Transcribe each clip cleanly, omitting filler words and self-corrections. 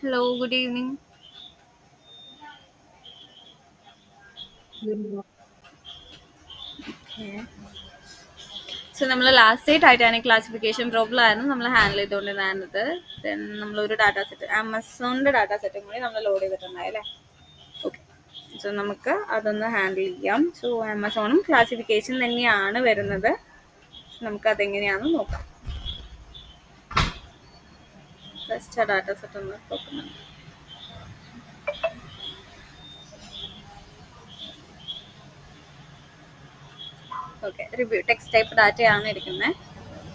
Hello, good evening. Okay. നമ്മൾ last Titanic classification problem ആയിരുന്നു നമ്മൾ ഹാൻഡിൽ ചെയ്തുകൊണ്ടിരുന്നത്. ദെൻ നമ്മളൊരു ഡാറ്റ സെറ്റ് ആമസോണിൻ്റെ ഡാറ്റ സെറ്റും കൂടി നമ്മൾ ലോഡ് ചെയ്തിട്ടുണ്ടായി അല്ലേ. ഓക്കെ, സോ നമുക്ക് അതൊന്ന് ഹാൻഡിൽ ചെയ്യാം. സോ ആമസോണും ക്ലാസിഫിക്കേഷൻ തന്നെയാണ് വരുന്നത്. നമുക്ക് അതെങ്ങനെയാണെന്ന് നോക്കാം. ഫസ്റ്റ് ആ ഡാറ്റ സെറ്റ് ഒന്ന് നോക്കുന്നുണ്ട്. ഓക്കെ, റിവ്യൂ ടെക്സ്റ്റ് ടൈപ്പ് ഡാറ്റയാണ് ഇരിക്കുന്നത്.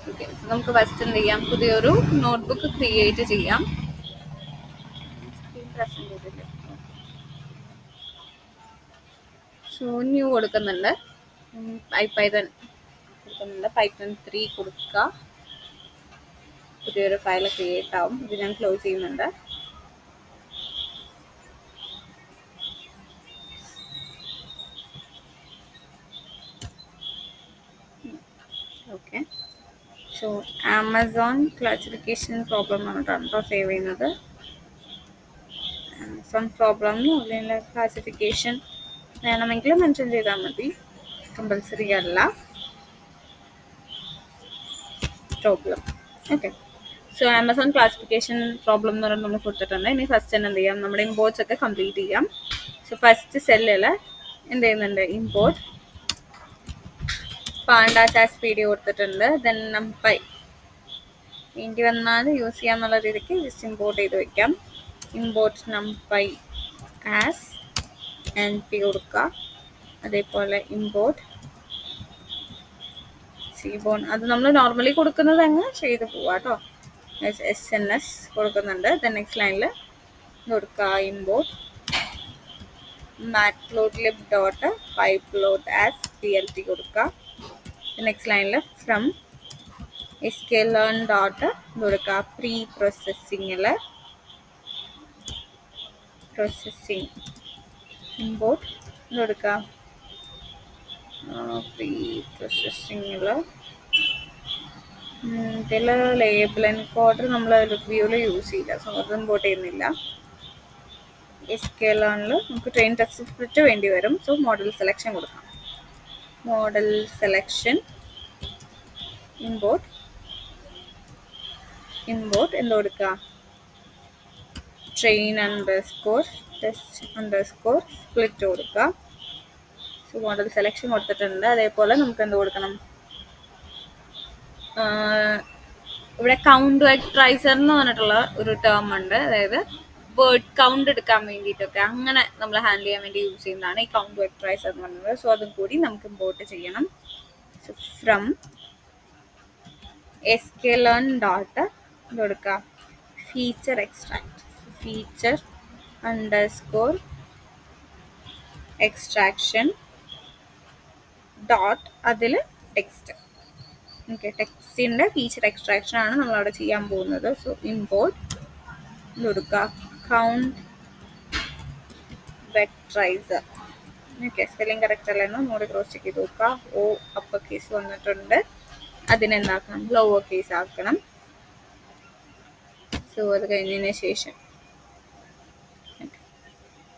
ഓക്കെ, നമുക്ക് ഫസ്റ്റ് എന്ത് ചെയ്യാം, പുതിയൊരു നോട്ട്ബുക്ക് ക്രിയേറ്റ് ചെയ്യാം. പ്രസന്റ് ചെയ്തില്ലേ. സോ ന്യൂ കൊടുക്കുന്നുണ്ട്. പൈത്തൺ കൊടുക്കുന്നുണ്ട്. പൈത്തൺ 3 കൊടുക്കുക. പുതിയൊരു ഫയൽ ക്രിയേറ്റ് ആവും. ഇത് ഞാൻ ക്ലോസ് ചെയ്യുന്നുണ്ട്. Okay, so Amazon classification problem ആണ് സേവ് ചെയ്യുന്നത്. ആമസോൺ പ്രോബ്ലം അല്ലെങ്കിൽ ക്ലാസിഫിക്കേഷൻ വേണമെങ്കിൽ മെൻഷൻ ചെയ്താൽ മതി, കമ്പൽസറി അല്ല. Problem. Okay, so Amazon classification problem എന്ന് പറയുന്നത് നമ്മൾ കൊടുത്തിട്ടുണ്ട്. ഇനി ഫസ്റ്റ് തന്നെ എന്ത് ചെയ്യാം, നമ്മുടെ ഇമ്പോർട്ട്സ് ഒക്കെ കംപ്ലീറ്റ് ചെയ്യാം. സോ ഫസ്റ്റ് സെല്ലിൽ എന്ത് ചെയ്യുന്നുണ്ട്, import pandas as P D കൊടുത്തിട്ടുണ്ട്. ദെൻ നംപൈ വേണ്ടി വന്നാൽ യൂസ് ചെയ്യാന്നുള്ള രീതിക്ക് ജസ്റ്റ് ഇമ്പോർട്ട് ചെയ്ത് വെക്കാം. Import NumPy as an P കൊടുക്കുക. അതേപോലെ ഇമ്പോർട്ട് സീബോൺ, അത് നമ്മൾ നോർമലി കൊടുക്കുന്നത് അങ്ങ് ചെയ്ത് പോവാം കേട്ടോ. എസ് എൻ എസ് കൊടുക്കുന്നുണ്ട്. ദെൻ നെക്സ്റ്റ് ലൈനിൽ കൊടുക്കുക import matplotlib dot pyplot as P L T കൊടുക്കുക. നെക്സ്റ്റ് ലൈനിൽ ഫ്രം sklearn ഡോട്ട് കൊടുക്കുക പ്രീ പ്രോസസ്സിങ്ങിൽ പ്രോസസ്സിങ് ഇമ്പോർട്ട് കൊടുക്കുക പ്രീ പ്രോസസ്സിങ്ങിൽ. ഇതിൽ ലേബിൾ എൻകോഡർ നമ്മൾ റിവ്യൂവിൽ യൂസ് ചെയ്യില്ല, സോ അത് ഇമ്പോർട്ട് ചെയ്യുന്നില്ല. sklearnൽ നമുക്ക് ട്രെയിൻ ടെസ്റ്റ് സ്ക്രിപ്റ്റ് വേണ്ടി വരും. സോ മോഡൽ സെലക്ഷൻ കൊടുക്കാം. മോഡൽ സെലക്ഷൻ ഇമ്പോർട്ട് എന്ത് കൊടുക്കുക, train underscore test underscore split കൊടുക്കുക. സോ മോഡൽ സെലക്ഷൻ കൊടുത്തിട്ടുണ്ട്. അതേപോലെ നമുക്ക് എന്ത് കൊടുക്കണം, ഇവിടെ കൗണ്ട് വെക്ടറൈസർ എന്ന് പറഞ്ഞിട്ടുള്ള ഒരു ടേം ഉണ്ട്. അതായത് വേർഡ് കൗണ്ട് എടുക്കാൻ വേണ്ടിയിട്ടൊക്കെ അങ്ങനെ നമ്മൾ ഹാൻഡിൽ ചെയ്യാൻ വേണ്ടി യൂസ് ചെയ്യുന്നതാണ് ഈ കൗണ്ട് വെക്ടറൈസർ എന്ന് പറയുന്നത്. സോ അതും കൂടി നമുക്ക് ഇമ്പോർട്ട് ചെയ്യണം. സോ ഫ്രം sklearn ഡോട്ട് കൊടുക്കുക feature extract feature underscore extraction dot അതിൽ ടെക്സ്റ്റ്. ഓക്കെ, ടെക്സ്റ്റിൻ്റെ ഫീച്ചർ എക്സ്ട്രാക്ഷൻ ആണ് നമ്മളവിടെ ചെയ്യാൻ പോകുന്നത്. സോ ഇമ്പോർട്ട് കൊടുക്കുക കൗണ്ട് വെക്ടറൈസർ. ഓക്കെ, സ്പെല്ലിംഗ് കറക്റ്റ് അല്ലെന്ന് ഒന്നുകൂടി ക്രോസ് ചെക്ക് ചെയ്ത് നോക്കുക. ഓ അപ്പർ കേസ് വന്നിട്ടുണ്ട്, അതിനെന്താക്കണം, ലോവർ കേസ് ആക്കണം. സോ അത് കഴിഞ്ഞതിന് ശേഷം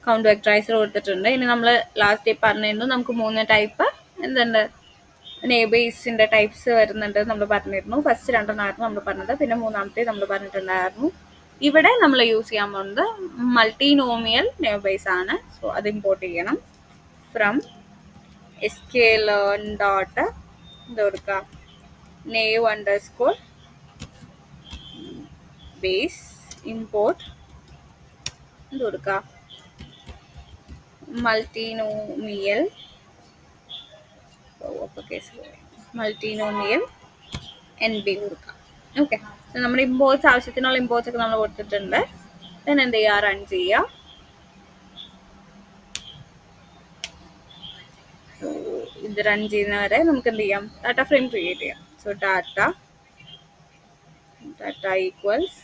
കൗണ്ട് വെക്ടറൈസർ കൊടുത്തിട്ടുണ്ട്. ഇനി നമ്മൾ ലാസ്റ്റ് പറഞ്ഞിരുന്നു നമുക്ക് 3 ടൈപ്പ് എന്തുണ്ട്, നെയ്ബേഴ്സിൻ്റെ ടൈപ്സ് വരുന്നുണ്ട് നമ്മൾ പറഞ്ഞിരുന്നു. ഫസ്റ്റ് 2 നമ്മൾ പറഞ്ഞത്, പിന്നെ 3 നമ്മൾ പറഞ്ഞിട്ടുണ്ടായിരുന്നു. ഇവിടെ നമ്മൾ യൂസ് ചെയ്യാൻ പോകുന്നത് മൾട്ടിനോമിയൽ നെയ്ബേഴ്സ് ആണ്. സോ അത് ഇമ്പോർട്ട് ചെയ്യണം. ഫ്രം sklearn ഡോട്ട് കൊടുക്കുക നെയ്വ് അണ്ടർസ്കോർ ബേസ് ഇമ്പോർട്ട് കൊടുക്കുക മൾട്ടിനോമിയൽ എൻ ബി കൊടുക്കാം. ഓക്കെ, നമ്മുടെ ഇമ്പോർട്ട്സ് ആവശ്യത്തിനുള്ള ഇമ്പോർട്ട്സ് ഒക്കെ നമ്മൾ കൊടുത്തിട്ടുണ്ട്. ദെൻ എന്ത് ചെയ്യുക, റൺ ചെയ്യുക. സോ ഇത് റൺ ചെയ്യുന്നവരെ നമുക്ക് എന്ത് ചെയ്യാം, ഡാറ്റ ഫ്രെയിം ക്രിയേറ്റ് ചെയ്യാം. സോ ഡാറ്റ ഈക്വൽസ്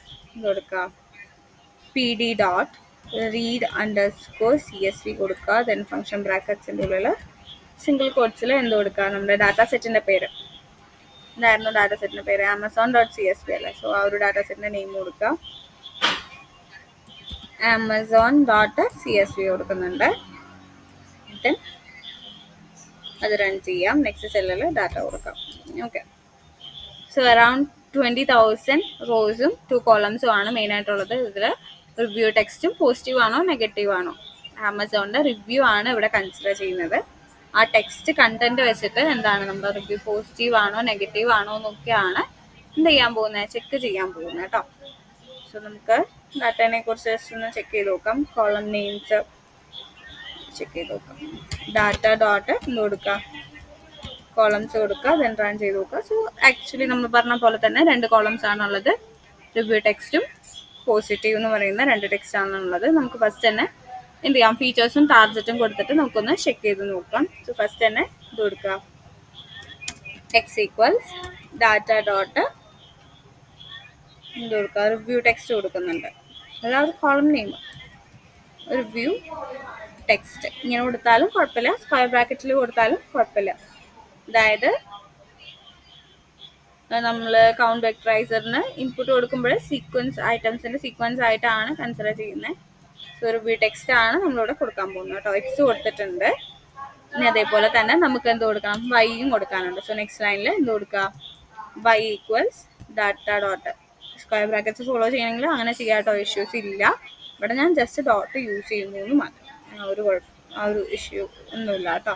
കൊടുക്കുക P D dot read underscore CSV കൊടുക്കുക. ദെൻ ഫംഗ്ഷൻ ബ്രാക്കറ്റ്സിൻ്റെ ഉള്ളിൽ സിംഗിൾ കോഡ്സിൽ എന്ത് കൊടുക്കുക, നമ്മുടെ ഡാറ്റ സെറ്റിൻ്റെ പേര് ഇതായിരുന്നു. ഡാറ്റ സെറ്റിൻ്റെ പേര് amazon.csv അല്ലേ. സോ ആ ഒരു ഡാറ്റ സെറ്റിൻ്റെ നെയിം കൊടുക്കുക. amazon.csv കൊടുക്കുന്നുണ്ട്. ദെൻ അത് റൺ ചെയ്യാം. നെക്സ്റ്റ് സെല്ലിൽ ഡാറ്റ കൊടുക്കാം. ഓക്കെ, സോ അറൌണ്ട് 20,000 റോസും 2 കോളംസും ആണ് മെയിൻ ആയിട്ടുള്ളത്. ഇതിൽ റിവ്യൂ ടെക്സ്റ്റും പോസിറ്റീവ് ആണോ നെഗറ്റീവ് ആണോ, ആമസോണിൻ്റെ റിവ്യൂ ആണ് ഇവിടെ കൺസിഡർ ചെയ്യുന്നത്. ആ ടെക്സ്റ്റ് കണ്ടന്റ് വെച്ചിട്ട് എന്താണ് നമ്മുടെ റിവ്യൂ പോസിറ്റീവ് ആണോ നെഗറ്റീവ് ആണോ എന്നൊക്കെയാണ് എന്ത് ചെയ്യാൻ പോകുന്നത്, ചെക്ക് ചെയ്യാൻ പോകുന്നത് കേട്ടോ. സോ നമുക്ക് ഡാറ്റേനെ കുറിച്ച് ജസ്റ്റ് ഒന്ന് ചെക്ക് ചെയ്ത് നോക്കാം. കോളം നെയിംസ് ചെക്ക് ചെയ്ത് നോക്കാം. ഡാറ്റ ഡോട്ട് എന്ത് കൊടുക്കുക, കോളംസ് കൊടുക്കുക, ദെൻ റൺ ചെയ്ത് നോക്കുക. സോ ആക്ച്വലി നമ്മൾ പറഞ്ഞ പോലെ തന്നെ 2 കോളംസ് ആണുള്ളത്. റിവ്യൂ ടെക്സ്റ്റും പോസിറ്റീവ് എന്ന് പറയുന്ന 2 ടെക്സ്റ്റ് ആണുള്ളത്. നമുക്ക് ഫസ്റ്റ് തന്നെ എന്ത് ചെയ്യാം, ഫീച്ചേഴ്സും ടാർജറ്റും കൊടുത്തിട്ട് നമുക്കൊന്ന് ചെക്ക് ചെയ്ത് നോക്കാം. സോ ഫസ്റ്റ് തന്നെ ഇത് കൊടുക്കുക, ടെക്സ്റ്റ് ഈക്വൽസ് ഡാറ്റ ഡോട്ട് എന്ത് കൊടുക്കുക, റിവ്യൂ ടെക്സ്റ്റ് കൊടുക്കുന്നുണ്ട്. അതായത് കോളം നെയിം റിവ്യൂ ടെക്സ്റ്റ് ഇങ്ങനെ കൊടുത്താലും കുഴപ്പമില്ല, സ്ക്വയർ ബ്രാക്കറ്റിൽ കൊടുത്താലും കുഴപ്പമില്ല. അതായത് നമ്മൾ കൗണ്ട് വെക്ടറൈസറിന് ഇൻപുട്ട് കൊടുക്കുമ്പോൾ സീക്വൻസ് ഐറ്റംസിന്റെ സീക്വൻസ് ആയിട്ടാണ് കൺസിഡർ ചെയ്യുന്നത്. സോ റിവ്യൂ ടെക്സ്റ്റ് ആണ് നമ്മളിവിടെ കൊടുക്കാൻ പോകുന്നത് കേട്ടോ. എക്സ് കൊടുത്തിട്ടുണ്ട്. ഇനി അതേപോലെ തന്നെ നമുക്ക് എന്ത് കൊടുക്കണം, വൈയും കൊടുക്കാനുണ്ട്. സോ നെക്സ്റ്റ് ലൈനിൽ എന്ത് കൊടുക്കുക, Y equals data dot. Square brackets follow ചെയ്യണമെങ്കിൽ അങ്ങനെ ചെയ്യാട്ടോ, ഇഷ്യൂസ് ഇല്ല. ഇവിടെ ഞാൻ ജസ്റ്റ് ഡോട്ട് യൂസ് ചെയ്യുന്നു എന്ന് മാത്രം, ആ ഒരു ഇഷ്യൂ ഒന്നുമില്ല കേട്ടോ.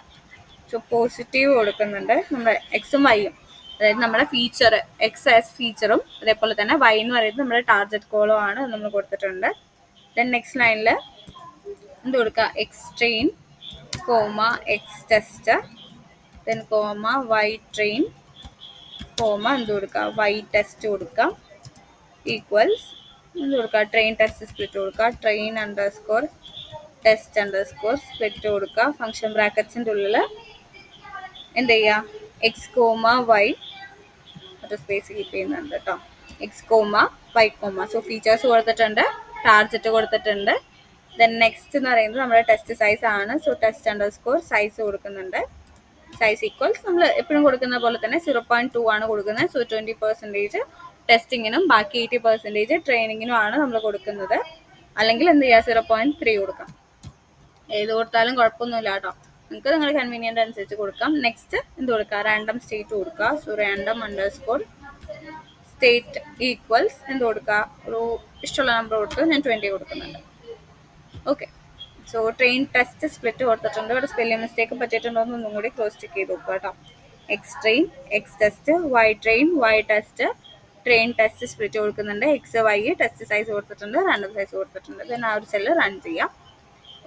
സോ പോസിറ്റീവ് കൊടുക്കുന്നുണ്ട് നമ്മുടെ എക്സും വൈയും, അതായത് നമ്മുടെ ഫീച്ചർ എക്സ് ആസ് ഫീച്ചറും അതേപോലെ തന്നെ വൈ എന്ന് പറയുന്നത് നമ്മുടെ ടാർജറ്റ് കോളോ ആണ്, നമ്മൾ കൊടുത്തിട്ടുണ്ട്. ദെൻ നെക്സ്റ്റ് ലൈനിൽ എന്ത് കൊടുക്കുക, X train comma X test then comma Y train comma എന്ത് കൊടുക്കുക, വൈ ടെസ്റ്റ് കൊടുക്കുക ഈക്വൽസ് എന്ത് കൊടുക്കുക, ട്രെയിൻ ടെസ്റ്റ് സ്പ്ലിറ്റ് കൊടുക്കുക, train underscore test underscore split കൊടുക്കുക. ഫംഗ്ഷൻ ബ്രാക്കറ്റ്സിൻ്റെ ഉള്ളിൽ എന്ത് ചെയ്യുക, എക്സ് കോമ വൈ ഒരു സ്പേസ് കീപ്പ് ചെയ്യുന്നുണ്ട് കേട്ടോ, X comma Y comma. So features കൊടുത്തിട്ടുണ്ട്, ടാർജറ്റ് കൊടുത്തിട്ടുണ്ട്. ദെൻ നെക്സ്റ്റ് എന്ന് പറയുന്നത് നമ്മുടെ ടെസ്റ്റ് സൈസ് ആണ്. സോ ടെസ്റ്റ് അണ്ടർസ്കോർ സൈസ് കൊടുക്കുന്നുണ്ട്. സൈസ് ഈക്വൽസ് നമ്മൾ എപ്പോഴും കൊടുക്കുന്ന പോലെ തന്നെ 0.2 ആണ് കൊടുക്കുന്നത്. സോ 20% ടെസ്റ്റിങ്ങിനും ബാക്കി 80% ട്രെയിനിങ്ങിനും ആണ് നമ്മൾ കൊടുക്കുന്നത്. അല്ലെങ്കിൽ എന്ത് ചെയ്യുക, 0.3 കൊടുക്കാം. ഏത് കൊടുത്താലും കുഴപ്പമൊന്നുമില്ല കേട്ടോ, നിങ്ങൾക്ക് നിങ്ങളുടെ കൺവീനിയൻ്റ് അനുസരിച്ച് കൊടുക്കാം. നെക്സ്റ്റ് എന്ത് കൊടുക്കുക, റാൻഡം സ്റ്റേറ്റ് കൊടുക്കുക. So random underscore state equals എന്ത് കൊടുക്കുക, ഒരു ഇഷ്ടമുള്ള നമ്പർ കൊടുത്ത് ഞാൻ 20 കൊടുക്കുന്നുണ്ട്. Okay, so train test split കൊടുത്തിട്ടുണ്ട്. ഇവിടെ സ്പെല്ലിംഗ് മിസ്റ്റേക്ക് പറ്റിയിട്ടുണ്ടോ എന്ന് ഒന്നും കൂടി ക്രോസ് ചെക്ക് ചെയ്ത് നോക്കുക കേട്ടോ. X train X test, Y train Y test, train test split കൊടുക്കുന്നുണ്ട്. എക്സ് വൈ ടെസ്റ്റ് സൈസ് കൊടുത്തിട്ടുണ്ട്, റാൻഡം സൈസ് കൊടുത്തിട്ടുണ്ട്. ദെൻ ആ ഒരു സെല്ല് റൺ ചെയ്യാം.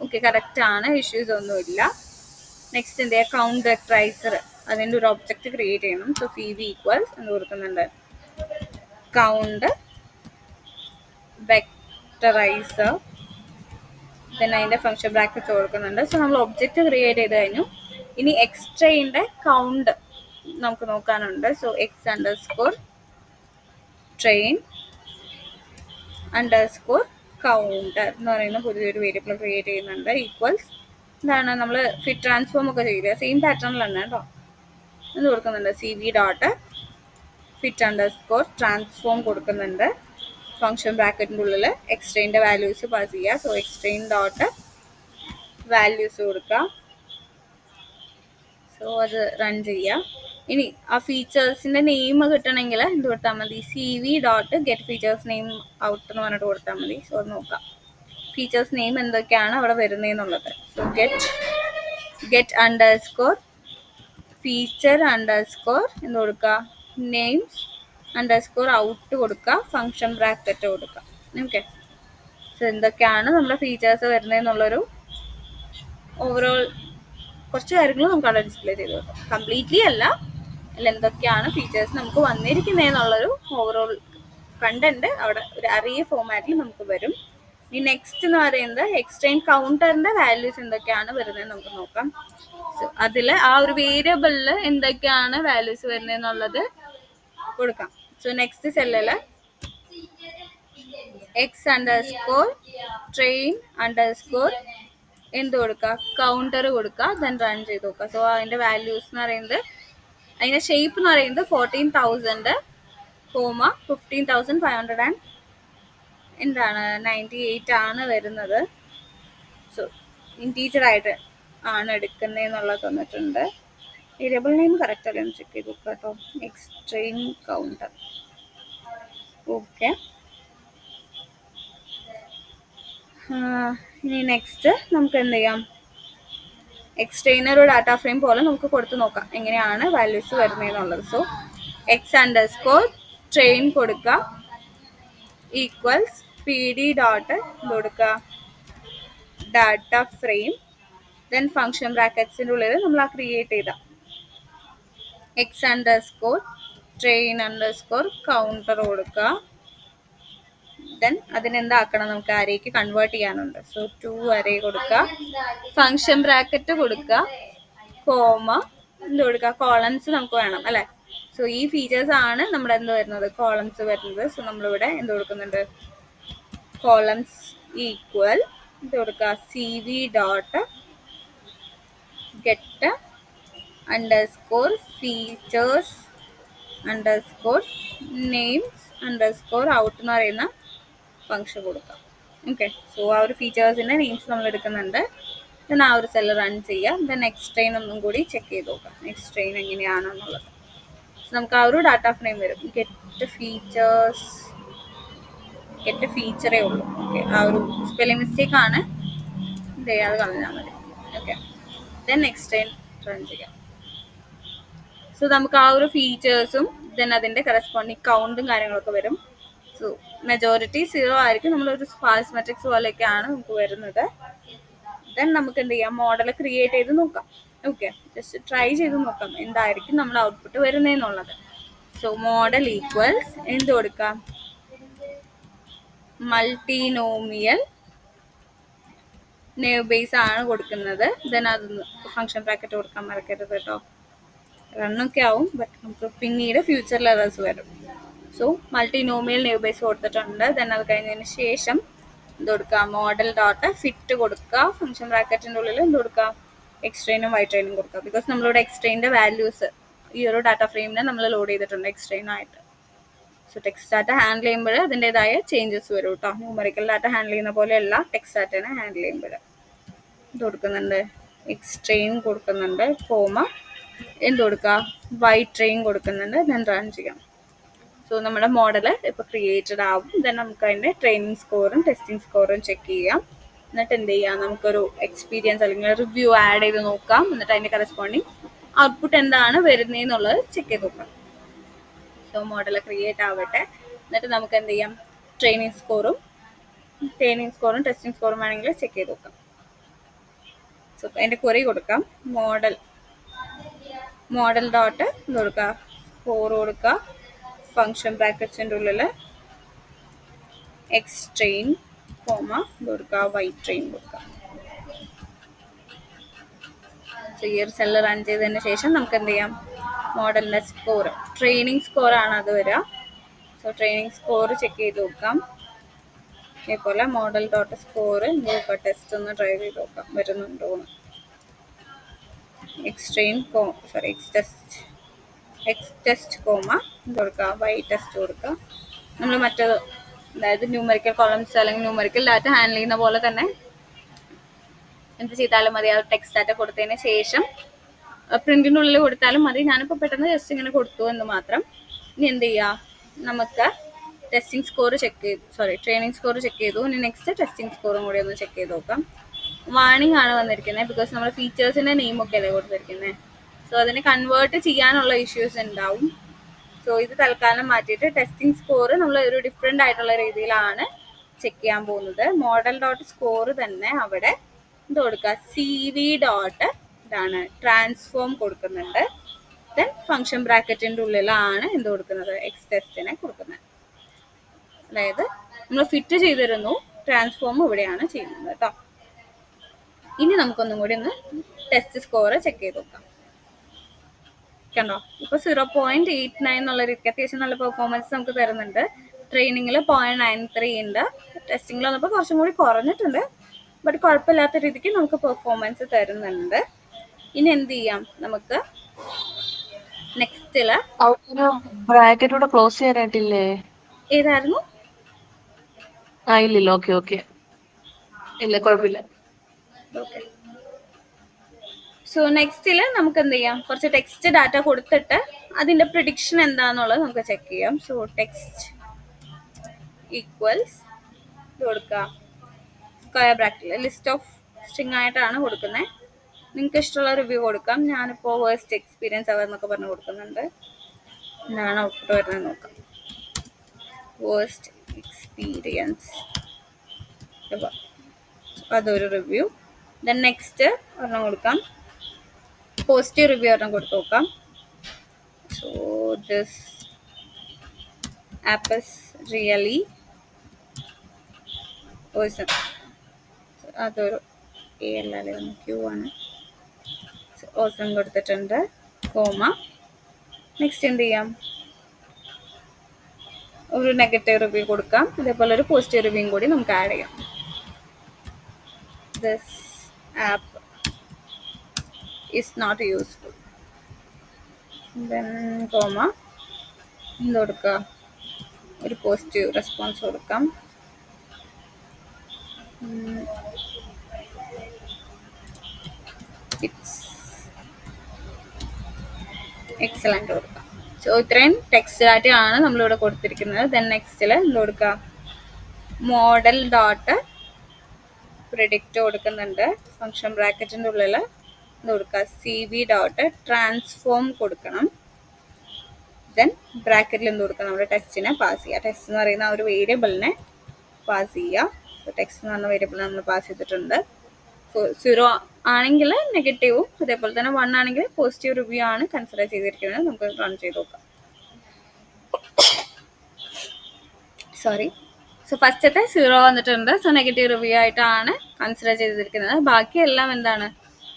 ഓക്കെ, കറക്റ്റ് ആണ്, ഇഷ്യൂസ് ഒന്നുമില്ല. നെക്സ്റ്റ് എന്ത് ചെയ്യുക, കൗണ്ട് വെക്ടറൈസർ അതിൻ്റെ ഒരു ഒബ്ജക്റ്റ് ക്രിയേറ്റ് ചെയ്യണം. സോ പി വി ഈക്വൽസ് എന്ന് കൊടുക്കുന്നുണ്ട്, കൗണ്ട് വെക്ടറൈസർ ദെൻ അതിൻ്റെ ഫംഗ്ഷൻ ബ്രാക്കറ്റ്സ് കൊടുക്കുന്നുണ്ട്. സോ നമ്മൾ ഒബ്ജക്റ്റ് ക്രിയേറ്റ് ചെയ്ത് കഴിഞ്ഞു. ഇനി എക്സ് ട്രെയിനിൻ്റെ കൗണ്ട് നമുക്ക് നോക്കാനുണ്ട്. So X underscore train underscore counter എന്ന് പറയുന്ന പുതിയൊരു വേരിയബിൾ ക്രിയേറ്റ് ചെയ്യുന്നുണ്ട്. ഈക്വൽസ് എന്താണ്, നമ്മൾ ഫിറ്റ് ട്രാൻസ്ഫോം ഒക്കെ ചെയ്ത് സെയിം പാറ്റേണിലാണ് കേട്ടോ. ഇത് കൊടുക്കുന്നുണ്ട്, C V dot fit underscore transform കൊടുക്കുന്നുണ്ട്. ഫംഗ്ഷൻ ബ്രാക്കറ്റിൻ്റെ ഉള്ളിൽ എക്സ്ട്രെയിൻ്റെ വാല്യൂസ് പാസ് ചെയ്യുക. സോ എക്സ്ട്രെയിൻ ഡോട്ട് വാല്യൂസ് കൊടുക്കുക. സോ അത് റൺ ചെയ്യുക. ഇനി ആ ഫീച്ചേഴ്സിൻ്റെ നെയിം കിട്ടണമെങ്കിൽ എന്ത് കൊടുത്താൽ മതി, C V dot get features name out എന്ന് പറഞ്ഞിട്ട് കൊടുത്താൽ മതി. സോ അത് നോക്കാം ഫീച്ചേഴ്സ് നെയിം എന്തൊക്കെയാണ് അവിടെ വരുന്നതെന്നുള്ളത്. So get underscore feature underscore എന്ത് കൊടുക്കുക, നെയിംസ് അണ്ടർസ്കോർ ഔട്ട് കൊടുക്കുക, ഫംഗ്ഷൻ ബ്രാക്കറ്റ് കൊടുക്കുക. ഓക്കെ, സോ എന്തൊക്കെയാണ് നമ്മുടെ ഫീച്ചേഴ്സ് വരുന്നതെന്നുള്ളൊരു ഓവറോൾ കുറച്ച് കാര്യങ്ങൾ നമുക്ക് അവിടെ ഡിസ്പ്ലേ ചെയ്ത് കൊടുക്കാം. കംപ്ലീറ്റ്ലി അല്ല, അതിൽ എന്തൊക്കെയാണ് ഫീച്ചേഴ്സ് നമുക്ക് വന്നിരിക്കുന്നതെന്നുള്ളൊരു ഓവറോൾ കണ്ടന്റ് അവിടെ ഒരു അറിയ ഫോമാറ്റിൽ നമുക്ക് വരും. ഈ നെക്സ്റ്റ് എന്ന് പറയുന്നത് എക്സ്റ്റെൻഡ് കൗണ്ടറിന്റെ വാല്യൂസ് എന്തൊക്കെയാണ് വരുന്നത് നമുക്ക് നോക്കാം. സോ അതിൽ ആ ഒരു വേരിയബിളിൽ എന്തൊക്കെയാണ് വാല്യൂസ് വരുന്നതെന്നുള്ളത് കൊടുക്കാം. സോ നെക്സ്റ്റ് സെല്ലില് എക്സ് അണ്ടർസ്കോർ ട്രെയിൻ അണ്ടർസ്കോർ എന്ത് കൊടുക്കുക, കൗണ്ടർ കൊടുക്കുക, ദെൻ റൺ ചെയ്ത് നോക്കുക. സോ അതിൻ്റെ വാല്യൂസ് എന്ന് പറയുന്നത്, അതിൻ്റെ ഷേപ്പ് എന്ന് പറയുന്നത് 14,000 15,500 എന്താണ് 98 ആണ് വരുന്നത്. സോ ഇൻറ്റീജർ ആയിട്ട് ആണ് എടുക്കുന്നതെന്നുള്ളത് തന്നിട്ടുണ്ട്. വേരിയബിൾ നെയിം കറക്റ്റ് അല്ലേ എന്ന് ചെക്ക് ചെയ്ത് നോക്കുക കേട്ടോ. എക്സ്ട്രെയിൻ കൗണ്ടർ. ഓക്കെ, ഇനി നെക്സ്റ്റ് നമുക്ക് എന്ത് ചെയ്യാം, എക്സ്ട്രെയിനർ ഒരു ഡാറ്റ ഫ്രെയിം പോലെ നമുക്ക് കൊടുത്ത് നോക്കാം എങ്ങനെയാണ് വാല്യൂസ് വരുന്നതെന്നുള്ളത്. സോ എക്സ് അണ്ടർസ്കോർ ട്രെയിൻ കൊടുക്കുക ഈക്വൽസ് പി ഡി ഡോട്ട് കൊടുക്കുക ഡാറ്റ ഫ്രെയിം, ദെൻ ഫംഗ്ഷൻ ബ്രാക്കറ്റ്സിൻ്റെ ഉള്ളിൽ നമ്മൾ ആ ക്രിയേറ്റ് ചെയ്ത X underscore train underscore counter കൊടുക്കുക. ദെൻ അതിനെന്താക്കണം, നമുക്ക് അരേക്ക് കൺവേർട്ട് ചെയ്യാനുണ്ട്. സോ 2 അരേ കൊടുക്കുക, ഫംഗ്ഷൻ ബ്രാക്കറ്റ് കൊടുക്കുക, കോമ എന്ത് കൊടുക്കുക, കോളംസ് നമുക്ക് വേണം അല്ലേ. സോ ഈ ഫീച്ചേഴ്സ് ആണ് നമ്മുടെ എന്ത് വരുന്നത്, കോളംസ് വരുന്നത്. സോ നമ്മളിവിടെ എന്ത് കൊടുക്കുന്നുണ്ട്, കോളംസ് ഈക്വൽ എന്ത് കൊടുക്കുക C V dot get underscore features underscore names underscore out എന്ന് പറയുന്ന ഫംഗ്ഷൻ കൊടുക്കാം. ഓക്കെ, സോ ആ ഒരു ഫീച്ചേഴ്സിൻ്റെ നെയിംസ് നമ്മൾ എടുക്കുന്നുണ്ട്. ദെൻ ആ ഒരു സെല്ല് റൺ ചെയ്യാം. ദെൻ എക്സ്ട്രെയിൻ ഒന്നും കൂടി ചെക്ക് ചെയ്ത് നോക്കാം എക്സ്ട്രെയിൻ എങ്ങനെയാണെന്നുള്ളത്. സോ നമുക്ക് ആ ഒരു ഡാറ്റ ഫ്രെയിം വരും. ഗെറ്റ് ഫീച്ചേഴ്സ്, ഗെറ്റ് ഫീച്ചറേ ഉള്ളൂ. ഓക്കെ, ആ ഒരു സ്പെല്ലിംഗ് മിസ്റ്റേക്ക് ആണ്, അത് കളഞ്ഞാൽ മതി. ഓക്കെ, ദെൻ എക്സ്ട്രെയിൻ റൺ ചെയ്യാം. സോ നമുക്ക് ആ ഒരു ഫീച്ചേഴ്സും ദെൻ അതിൻ്റെ കറസ്പോണ്ടിങ് കൗണ്ടും കാര്യങ്ങളൊക്കെ വരും. സോ മെജോറിറ്റി 0 ആയിരിക്കും, നമ്മളൊരു സ്പാർസ് മെട്രിക്സ് പോലെയൊക്കെയാണ് നമുക്ക് വരുന്നത്. ദെൻ നമുക്ക് എന്ത് ചെയ്യാം, മോഡൽ ക്രിയേറ്റ് ചെയ്ത് നോക്കാം. ഓക്കെ, ജസ്റ്റ് ട്രൈ ചെയ്ത് നോക്കാം എന്തായിരിക്കും നമ്മുടെ ഔട്ട്പുട്ട് വരുന്നതെന്നുള്ളത്. സോ മോഡൽ ഈക്വൽസ് എന്ത് കൊടുക്കാം, മൾട്ടിനോമിയൽ നെയിം ബേസ് ആണ് കൊടുക്കുന്നത്. ദെൻ അത് ഫംഗ്ഷൻ ബ്രാക്കറ്റ് കൊടുക്കാൻ മറക്കരുത് കേട്ടോ. റണ്ണൊക്കെ ആവും, ബട്ട് നമുക്ക് പിന്നീട് ഫ്യൂച്ചറിൽ എറേഴ്സ് വരും. സോ മൾട്ടിനോമിയൽ നെയിം ബേസ് കൊടുത്തിട്ടുണ്ട്. ദെൻ അത് കഴിഞ്ഞതിന് ശേഷം എന്ത് കൊടുക്കുക, മോഡൽ ഡോട്ട് ഫിറ്റ് കൊടുക്കുക, ഫംഗ്ഷൻ ബ്രാക്കറ്റിൻ്റെ ഉള്ളിൽ എന്ത് കൊടുക്കുക, എക്സ്ട്രെയിനും വൈ ട്രെയിനും കൊടുക്കുക. ബിക്കോസ് നമ്മളിവിടെ എക്സ്ട്രെയിൻ്റെ വാല്യൂസ് ഈ ഒരു ഡാറ്റ ഫ്രെയിമിനെ നമ്മൾ ലോഡ് ചെയ്തിട്ടുണ്ട് എക്സ്ട്രെയിൻ ആയിട്ട്. സോ ടെക്സ്റ്റ് ഡാറ്റ ഹാൻഡിൽ ചെയ്യുമ്പോൾ അതിൻ്റെതായ ചേഞ്ചസ് വരും കേട്ടോ. ന്യൂമറിക്കൽ ഡാറ്റ ഹാൻഡിൽ ചെയ്യുന്ന പോലെയല്ല ടെക്സ്റ്റ് ഡാറ്റേനെ ഹാൻഡിൽ ചെയ്യുമ്പോൾ. ഇത് കൊടുക്കുന്നുണ്ട്, എക്സ്ട്രെയിൻ കൊടുക്കുന്നുണ്ട്, കോമ എന്ത് കൊടുക്കുക, വൈ ട്രെയിൻ കൊടുക്കുന്നുണ്ട്. ദെൻ റൺ ചെയ്യാം. സോ നമ്മുടെ മോഡൽ ഇപ്പോൾ ക്രിയേറ്റഡ് ആവും. ദെൻ നമുക്ക് അതിൻ്റെ ട്രെയിനിങ് സ്കോറും ടെസ്റ്റിംഗ് സ്കോറും ചെക്ക് ചെയ്യാം. എന്നിട്ട് എന്ത് ചെയ്യാം, നമുക്കൊരു എക്സ്പീരിയൻസ് അല്ലെങ്കിൽ റിവ്യൂ ആഡ് ചെയ്ത് നോക്കാം. എന്നിട്ട് അതിൻ്റെ കറസ്പോണ്ടിങ് ഔട്ട്പുട്ട് എന്താണ് വരുന്നതെന്നുള്ളത് ചെക്ക് ചെയ്ത് നോക്കാം. സോ മോഡൽ ക്രിയേറ്റ് ആവട്ടെ. എന്നിട്ട് നമുക്ക് എന്ത് ചെയ്യാം, ട്രെയിനിങ് സ്കോറും ടെസ്റ്റിംഗ് സ്കോറും വേണമെങ്കിൽ ചെക്ക് ചെയ്ത് നോക്കാം. സോ അതിൻ്റെ ക്വറി കൊടുക്കാം, മോഡൽ ഡോട്ട് കൊടുക്കുക, സ്കോർ കൊടുക്കുക, ഫംഗ്ഷൻ ബ്രാക്കറ്റ്സിൻ്റെ ഉള്ളിൽ എക്സ്ട്രെയിൻ കോമ കൊടുക്കുക, വൈ ട്രെയിൻ കൊടുക്കുക. സോ ഈ ഒരു സെല്ല് റൺ ചെയ്തതിന് ശേഷം നമുക്ക് എന്ത് ചെയ്യാം, മോഡലിൻ്റെ സ്കോർ ട്രെയിനിങ് സ്കോറാണ് അത് വരിക. സോ ട്രെയിനിങ് സ്കോർ ചെക്ക് ചെയ്ത് നോക്കാം. ഇതേപോലെ മോഡൽ ഡോട്ട് സ്കോർ നോക്കാം, ടെസ്റ്റ് ഒന്ന് ട്രൈ ചെയ്ത് നോക്കാം വരുന്നുണ്ടോന്ന്. എക്സ് ടെസ്റ്റ് കോമ കൊടുക്കുക, വൈ ടെസ്റ്റ് കൊടുക്കുക. നമ്മൾ മറ്റേത് അതായത് ന്യൂമറിക്കൽ കോളംസ് അല്ലെങ്കിൽ ന്യൂമറിക്കൽ ഡാറ്റ ഹാൻഡിൽ ചെയ്യുന്ന പോലെ തന്നെ എന്ത് ചെയ്താലും മതി, ആ ടെക്സ്റ്റ് ഡാറ്റ കൊടുത്തതിന് ശേഷം പ്രിന്റിനുള്ളിൽ കൊടുത്താലും മതി. ഞാനിപ്പോൾ പെട്ടെന്ന് ജസ്റ്റ് ഇങ്ങനെ കൊടുത്തു എന്ന് മാത്രം. ഇനി എന്ത് ചെയ്യുക, നമുക്ക് ട്രെയിനിങ് സ്കോർ ചെക്ക് ചെയ്തു. ഇനി നെക്സ്റ്റ് ടെസ്റ്റിംഗ് സ്കോറും കൂടി ഒന്ന് ചെക്ക് ചെയ്ത് നോക്കാം. വാണിംഗ് ആണ് വന്നിരിക്കുന്നത്, ബിക്കോസ് നമ്മൾ ഫീച്ചേഴ്സിൻ്റെ നെയിമൊക്കെ അല്ലേ കൊടുത്തിരിക്കുന്നത്. സോ അതിനെ കൺവേർട്ട് ചെയ്യാനുള്ള ഇഷ്യൂസ് ഉണ്ടാവും. സോ ഇത് തൽക്കാലം മാറ്റിയിട്ട് ടെസ്റ്റിംഗ് സ്കോർ നമ്മൾ ഒരു ഡിഫറെൻ്റ് ആയിട്ടുള്ള രീതിയിലാണ് ചെക്ക് ചെയ്യാൻ പോകുന്നത്. മോഡൽ ഡോട്ട് സ്കോർ തന്നെ അവിടെ ഇത് കൊടുക്കുക, സി വി ഡോട്ട് ഇതാണ് ട്രാൻസ്ഫോം കൊടുക്കുന്നുണ്ട്. ദെൻ ഫംഗ്ഷൻ ബ്രാക്കറ്റിൻ്റെ ഉള്ളിലാണ് എന്ത് കൊടുക്കുന്നത്, എക്സ് ടെസ്റ്റിനെ കൊടുക്കുന്നത്. അതായത് നമ്മൾ ഫിറ്റ് ചെയ്തിരുന്നു, ട്രാൻസ്ഫോം ഇവിടെയാണ് ചെയ്യുന്നത് കേട്ടോ. ഇനി നമുക്കൊന്നും കൂടി ഒന്ന് ടെസ്റ്റ് സ്കോർ ചെക്ക് ചെയ്ത് നോക്കാം. കണ്ടോ, ഇപ്പോൾ 0.89 എന്നുള്ള രീതിക്ക് അത്യാവശ്യം നല്ല പെർഫോമൻസ് നമുക്ക് തരുന്നുണ്ട്. ട്രെയിനിങ്ങിൽ 0.93 ഉണ്ട്, ടെസ്റ്റിങ്ങിൽ വന്നപ്പോൾ കുറച്ചും കൂടി കുറഞ്ഞിട്ടുണ്ട്. ബട്ട് കുഴപ്പമില്ലാത്ത രീതിക്ക് നമുക്ക് പെർഫോമൻസ് തരുന്നുണ്ട്. ഇനി എന്ത് ചെയ്യാം, നമുക്ക് നെക്സ്റ്റില് ബ്രാക്കറ്റോടെ ക്ലോസ് ചെയ്യാനായിട്ടില്ലേ? ഏതായിരുന്നു ഇല്ലില്ല. Okay okay. ഇല്ല, കുഴപ്പമില്ല. ഓക്കെ. സോ നെക്സ്റ്റിൽ നമുക്ക് എന്ത് ചെയ്യാം, കുറച്ച് ടെക്സ്റ്റ് ഡാറ്റ കൊടുത്തിട്ട് അതിന്റെ പ്രിഡിക്ഷൻ എന്താണെന്നുള്ളത് നമുക്ക് ചെക്ക് ചെയ്യാം. സോ ടെക്സ്റ്റ് ഈക്വൽസ് കൊടുക്കാം, സ്ക്വയർ ബ്രാക്കറ്റിൽ ലിസ്റ്റ് ഓഫ് സ്ട്രിങ് ആയിട്ടാണ് കൊടുക്കുന്നത്. നിങ്ങൾക്ക് ഇഷ്ടമുള്ള റിവ്യൂ കൊടുക്കാം. ഞാനിപ്പോൾ വേസ്റ്റ് എക്സ്പീരിയൻസ് അവർ എന്നൊക്കെ പറഞ്ഞ് കൊടുക്കുന്നുണ്ട്. എന്താണ് ഔട്ട്പുട്ട് വരുന്നത് നോക്കാം. വേസ്റ്റ് എക്സ്പീരിയൻസ്, അതൊരു റിവ്യൂ. ദെൻ നെക്സ്റ്റ് ഒരെണ്ണം കൊടുക്കാം, പോസിറ്റീവ് റിവ്യൂ ഒരെണ്ണം കൊടുത്ത് നോക്കാം. So this app is really awesome, അതൊരു എ അല്ലാതെ ക്യൂ ആണ്. ഓസം കൊടുത്തിട്ടുണ്ട്, കോമ. നെക്സ്റ്റ് എന്ത് ചെയ്യാം, ഒരു നെഗറ്റീവ് റിവ്യൂ കൊടുക്കാം. ഇതേപോലെ ഒരു പോസിറ്റീവ് റിവ്യൂ കൂടി നമുക്ക് ആഡ് ചെയ്യാം. This app is not useful. Then comma, എന്ത് കൊടുക്കുക, ഒരു പോസിറ്റീവ് റെസ്പോൺസ് കൊടുക്കാം. ഇറ്റ്സ് എക്സലന്റ് കൊടുക്കാം. സോ ഇത്രയും ടെക്സ്റ്റ് ഡാറ്റയാണ് നമ്മളിവിടെ കൊടുത്തിരിക്കുന്നത്. ദെൻ നെക്സ്റ്റിൽ എന്ത് കൊടുക്കുക, മോഡൽ ഡോട്ട് പ്രിഡിക്റ്റ് കൊടുക്കുന്നുണ്ട്. ഫംഗ്ഷൻ ബ്രാക്കറ്റിൻ്റെ ഉള്ളിൽ എന്ത് കൊടുക്കുക, സി വി ഡോട്ട് ട്രാൻസ്ഫോം കൊടുക്കണം. ദെൻ ബ്രാക്കറ്റിൽ എന്ത് കൊടുക്കുക, നമ്മുടെ ടെക്സ്റ്റിനെ പാസ് ചെയ്യുക. ടെക്സ്റ്റ് എന്ന് പറയുന്ന ഒരു വേരിയബിളിനെ പാസ് ചെയ്യുക. സോ ടെക്സ്റ്റ് എന്ന് പറഞ്ഞ വേരിയബിൾ നമ്മൾ പാസ് ചെയ്തിട്ടുണ്ട്. സോ 0 ആണെങ്കിൽ നെഗറ്റീവും, അതേപോലെ തന്നെ 1 ആണെങ്കിൽ പോസിറ്റീവ് റിവ്യൂ ആണ് കൺസിഡർ ചെയ്തിരിക്കുന്നത്. നമുക്ക് റൺ ചെയ്ത് നോക്കാം. സോറി. സോ ഫസ്റ്റത്തെ 0 വന്നിട്ടുണ്ട്. സോ നെഗറ്റീവ് റിവ്യൂ ആയിട്ടാണ് കൺസിഡർ ചെയ്തിരിക്കുന്നത്. ബാക്കിയെല്ലാം എന്താണ്,